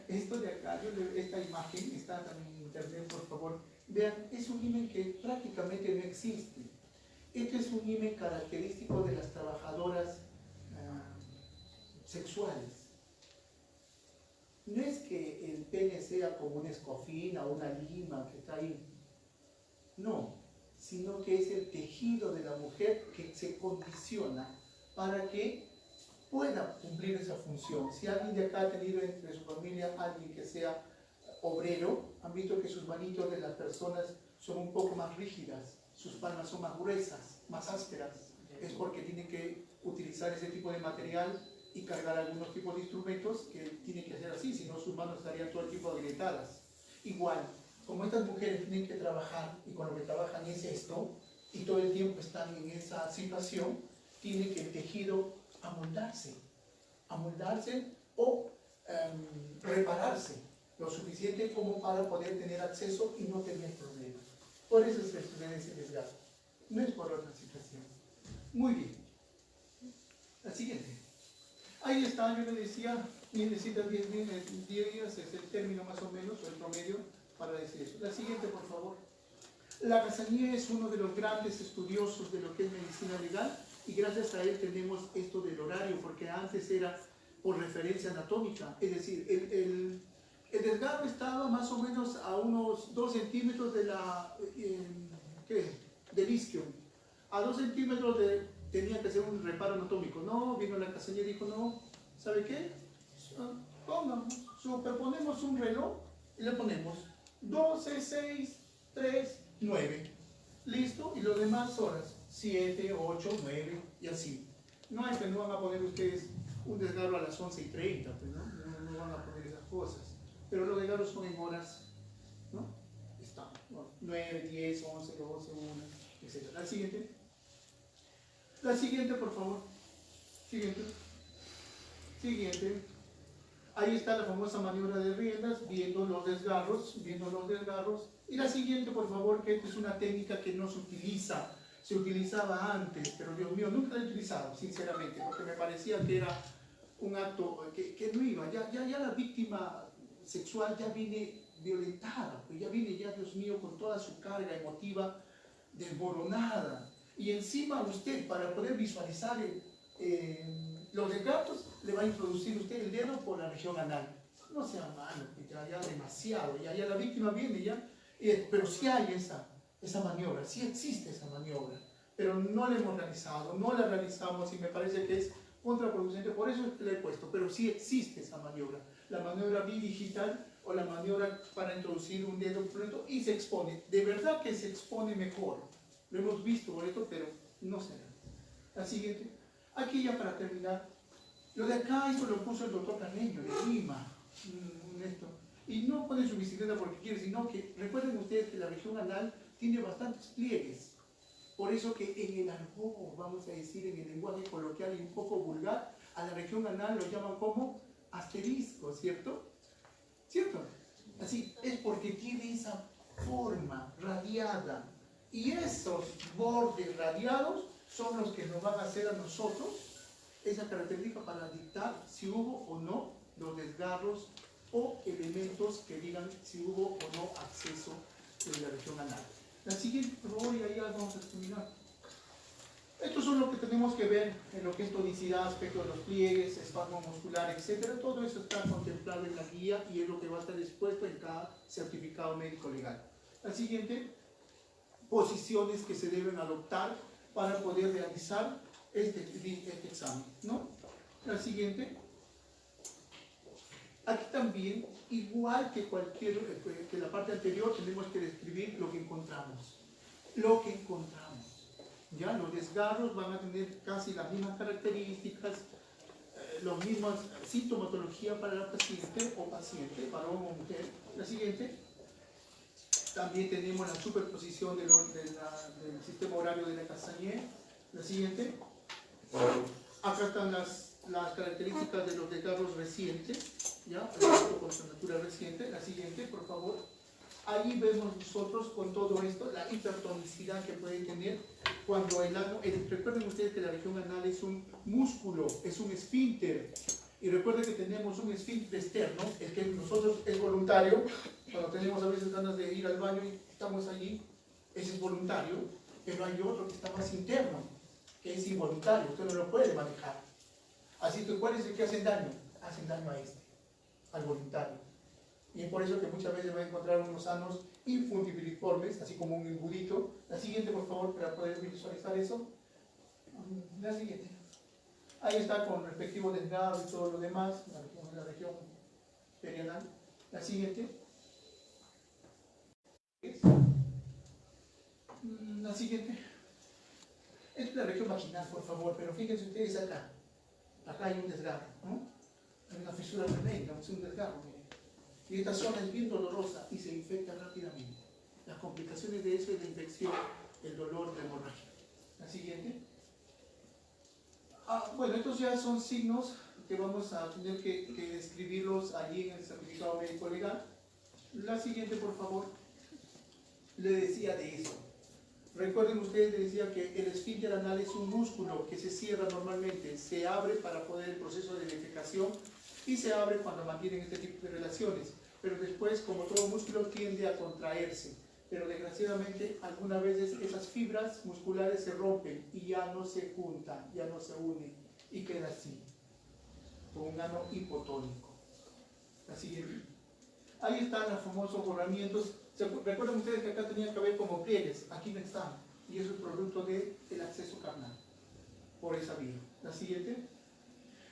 Esto de acá, esta imagen está también en internet, por favor. Vean, es un himen que prácticamente no existe. Este es un himen característico de las trabajadoras sexuales. No es que el pene sea como una escofina o una lima que está ahí. No, sino que es el tejido de la mujer que se condiciona para que pueda cumplir esa función. Si alguien de acá ha tenido entre su familia alguien que sea obrero, han visto que sus manitos de las personas son un poco más rígidas, sus palmas son más gruesas, más ásperas. Es porque tienen que utilizar ese tipo de material y cargar algunos tipos de instrumentos que tienen que hacer así, si no sus manos estarían todo el tiempo agrietadas. Igual, como estas mujeres tienen que trabajar y con lo que trabajan es esto, y todo el tiempo están en esa situación, tiene que el tejido amoldarse o repararse lo suficiente como para poder tener acceso y no tener problemas. Por eso se sucede ese desgaste, no es por otra situación. Muy bien. La siguiente. Ahí está, yo le decía, necesita 10 días, es el término más o menos, o el promedio, para decir eso. La siguiente, por favor. La Castañeda es uno de los grandes estudiosos de lo que es medicina legal, y gracias a él tenemos esto del horario, porque antes era por referencia anatómica, es decir, el desgarro estaba más o menos a unos 2 centímetros de del isquio. A 2 centímetros tenía que hacer un reparo anatómico. No, vino la Castañeda y dijo, no, ¿sabe qué? Superponemos un reloj y le ponemos 12, 6, 3, 9. ¿Listo? Y los demás horas, 7, 8, 9 y así. No es que no van a poner ustedes un desgarro a las 11:30, pues, ¿no? No van a poner esas cosas. Pero los desgarros son en horas, ¿no? Está, bueno, 9, 10, 11, 12, 1, etc. La siguiente. La siguiente, por favor. Siguiente. Siguiente. Ahí está la famosa maniobra de riendas, viendo los desgarros. Y la siguiente, por favor, que esta es una técnica que no se utiliza. Se utilizaba antes, pero Dios mío, nunca la he utilizado, sinceramente, porque me parecía que era un acto que no iba. Ya la víctima sexual ya viene violentada, pues ya viene, Dios mío, con toda su carga emotiva desboronada. Y encima usted, para poder visualizar los desgarros, le va a introducir usted el dedo por la región anal. No sea malo, ya demasiado, ya la víctima viene ya. Pero sí hay esa maniobra, sí existe esa maniobra, pero no la hemos realizado, no la realizamos, y me parece que es contraproducente, por eso le he puesto, pero sí existe esa maniobra, la maniobra bidigital o la maniobra para introducir un dedo completo y se expone, de verdad que se expone mejor, lo hemos visto por esto, pero no será. La siguiente, aquí ya para terminar, lo de acá, esto lo puso el doctor Carneño de Lima, esto, y no pone su bicicleta porque quiere, sino que recuerden ustedes que la región anal tiene bastantes pliegues. Por eso que en el argot, vamos a decir en el lenguaje coloquial y un poco vulgar, a la región anal lo llaman como asterisco, ¿cierto? ¿Cierto? Así, es porque tiene esa forma radiada. Y esos bordes radiados son los que nos van a hacer a nosotros esa característica para dictar si hubo o no los desgarros o elementos que digan si hubo o no acceso en la región anal. La siguiente, por favor, y ahí ya vamos a terminar. Estos son lo que tenemos que ver en lo que es tonicidad, aspecto de los pliegues, espasmo muscular, etc. Todo eso está contemplado en la guía y es lo que va a estar expuesto en cada certificado médico legal. La siguiente, posiciones que se deben adoptar para poder realizar este examen, ¿no? La siguiente, aquí también, igual que que la parte anterior, tenemos que describir lo que encontramos. Lo que encontramos. ¿Ya? Los desgarros van a tener casi las mismas características, las mismas sintomatología para la paciente o paciente, varón o mujer. La siguiente, también tenemos la superposición del sistema horario de la Castañer. La siguiente, acá están las características de los desgarros recientes, ¿ya? Con su natura reciente. La siguiente, por favor. Ahí vemos nosotros con todo esto la hipertonicidad que puede tener cuando el ano, recuerden ustedes que la región anal es un músculo, es un esfínter. Y recuerden que tenemos un esfínter externo, el que nosotros es voluntario, cuando tenemos a veces ganas de ir al baño y estamos allí, ese es voluntario, pero hay otro que está más interno, que es involuntario, usted no lo puede manejar. Así que, ¿cuál es el que hace daño? Hacen daño a este, al voluntario. Y es por eso que muchas veces va a encontrar unos anos infundibiliformes, así como un embudito. La siguiente, por favor, para poder visualizar eso. La siguiente. Ahí está con respectivo desgarro y todo lo demás, la región perianal. La siguiente. La siguiente. Esta es la región vaginal, por favor, pero fíjense ustedes acá. Acá hay un desgarro, ¿no? Hay una fisura tremenda, es un desgarro, miren. Y esta zona es bien dolorosa y se infecta rápidamente. Las complicaciones de eso es la infección, el dolor, la hemorragia. La siguiente. Bueno, estos ya son signos que vamos a tener que describirlos allí en el certificado médico legal. La siguiente, por favor. Le decía de eso. Recuerden ustedes, les decía que el esfínter anal es un músculo que se cierra normalmente, se abre para poder el proceso de defecación y se abre cuando mantienen este tipo de relaciones. Pero después, como todo músculo, tiende a contraerse. Pero desgraciadamente, algunas veces esas fibras musculares se rompen y ya no se juntan, ya no se unen y queda así, con un ano hipotónico. La siguiente. Ahí están los famosos borramientos. Recuerden ustedes que acá tenían que haber como pliegues, aquí no están. Y eso es producto del acceso carnal, por esa vía. La siguiente.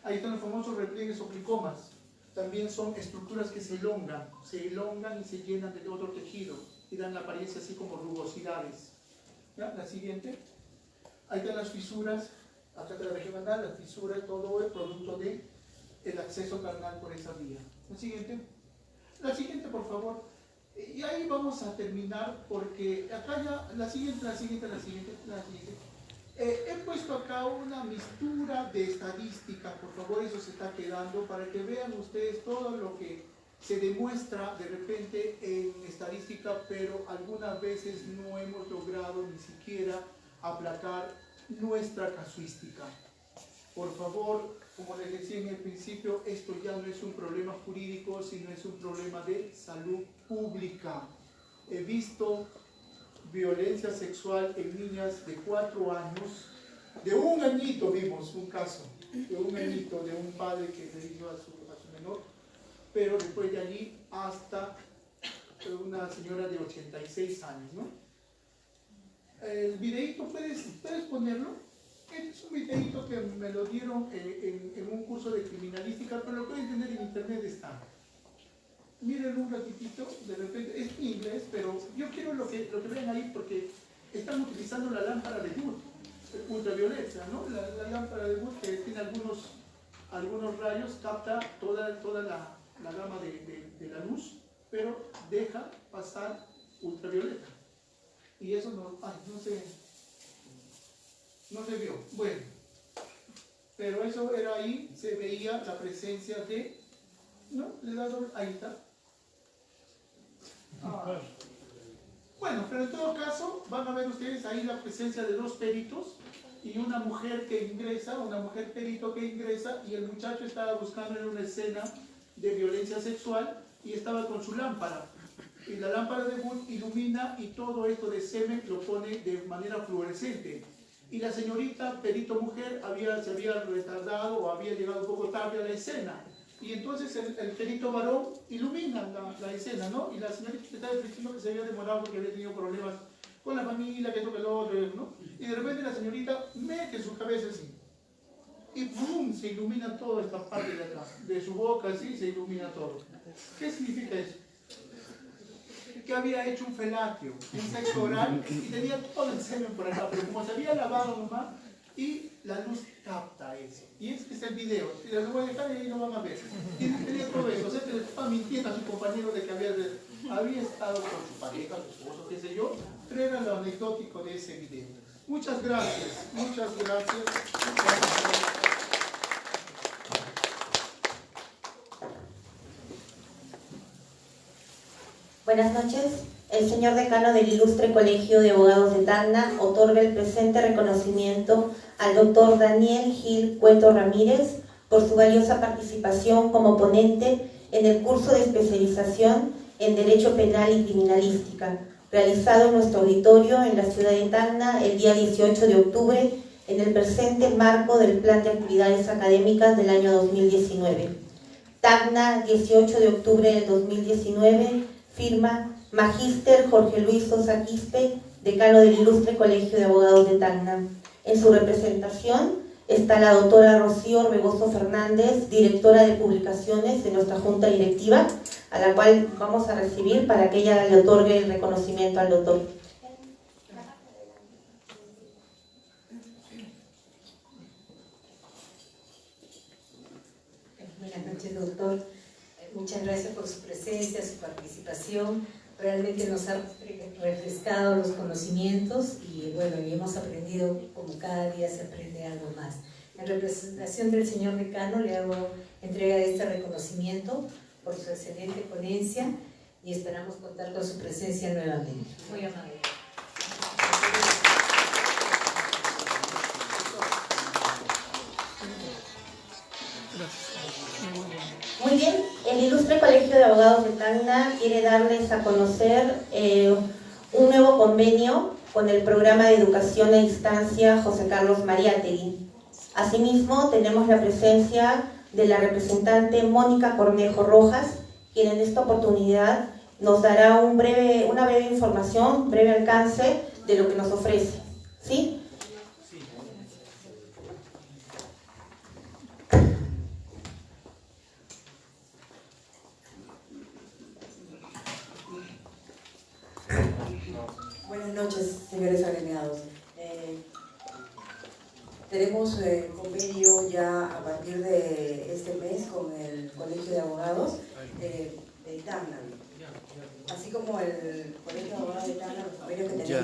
Ahí están los famosos repliegues o plicomas. También son estructuras que se elongan y se llenan de otro tejido y dan la apariencia así como rugosidades. ¿Ya? La siguiente. Ahí están las fisuras, acá de la región anal, las fisuras, todo es producto del acceso carnal por esa vía. La siguiente. La siguiente, por favor. Y ahí vamos a terminar porque acá ya, la siguiente. He puesto acá una mistura de estadística, por favor, eso se está quedando, para que vean ustedes todo lo que se demuestra de repente en estadística, pero algunas veces no hemos logrado ni siquiera aplacar nuestra casuística. Por favor, como les decía en el principio, esto ya no es un problema jurídico, sino es un problema de salud pública. He visto violencia sexual en niñas de 4 años, de 1 añito vimos un caso, de 1 añito, de un padre que le dijo a su menor, pero después de allí hasta una señora de 86 años, ¿no? El videíto, ¿puedes ponerlo? Este es un videito que me lo dieron en un curso de criminalística, pero lo pueden entender en internet está. Miren un ratitito, de repente, es en inglés, pero yo quiero lo que vean ahí porque están utilizando la lámpara de Wood, ultravioleta, ¿no? La lámpara de Wood que tiene algunos rayos, capta toda la gama de la luz, pero deja pasar ultravioleta. Y eso no se vio. Bueno, pero eso era ahí, se veía la presencia de... ¿No? Le he dado... Ahí está. Ah. Bueno, pero en todo caso, van a ver ustedes ahí la presencia de dos peritos y una mujer que ingresa, una mujer perito que ingresa, y el muchacho estaba buscando en una escena de violencia sexual y estaba con su lámpara. Y la lámpara de Wood ilumina y todo esto de semen lo pone de manera fluorescente. Y la señorita perito mujer se había retardado o había llegado un poco tarde a la escena. Y entonces el perito varón ilumina la escena, ¿no? Y la señorita estaba diciendo que se había demorado porque había tenido problemas con la familia, que esto, que lo otro, ¿no? Y de repente la señorita mete su cabeza así. Y ¡pum! Se ilumina toda esta parte de atrás. De su boca así se ilumina todo. ¿Qué significa eso? Que había hecho un felatio, un sexo oral, y tenía todo el semen por acá, pero como se había lavado nomás, y la luz capta eso. Y este es el video, y lo voy a dejar y ahí lo van a ver. Y tenía todo eso, o sea, que le estaba mintiendo a su compañero de que había estado con su pareja, su esposo, qué sé yo, pero era lo anecdótico de ese video. Muchas gracias, muchas gracias. Buenas noches. El señor decano del Ilustre Colegio de Abogados de Tacna otorga el presente reconocimiento al doctor Daniel Gil Cueto Ramírez por su valiosa participación como ponente en el curso de especialización en Derecho Penal y Criminalística, realizado en nuestro auditorio en la ciudad de Tacna el día 18 de octubre en el presente marco del Plan de Actividades Académicas del año 2019. Tacna, 18 de octubre del 2019, firma Magíster Jorge Luis Sosa Quispe, decano del Ilustre Colegio de Abogados de Tacna. En su representación está la doctora Rocío Orbegoso Fernández, directora de publicaciones de nuestra junta directiva, a la cual vamos a recibir para que ella le otorgue el reconocimiento al doctor. Buenas noches, doctor. Muchas gracias por su presencia, su participación. Realmente nos ha refrescado los conocimientos y bueno, y hemos aprendido, como cada día se aprende algo más. En representación del señor decano le hago entrega de este reconocimiento por su excelente ponencia y esperamos contar con su presencia nuevamente. Muy amable. Muy bien, el Ilustre Colegio de Abogados de Tacna quiere darles a conocer un nuevo convenio con el programa de educación a distancia José Carlos Mariátegui. Asimismo, tenemos la presencia de la representante Mónica Cornejo Rojas, quien en esta oportunidad nos dará una breve información, breve alcance de lo que nos ofrece. ¿Sí? Buenas noches, señores agremiados. Tenemos convenio ya a partir de este mes con el Colegio de Abogados de Tacna. Así como el Colegio de Abogados de Tacna, los convenios que tenemos.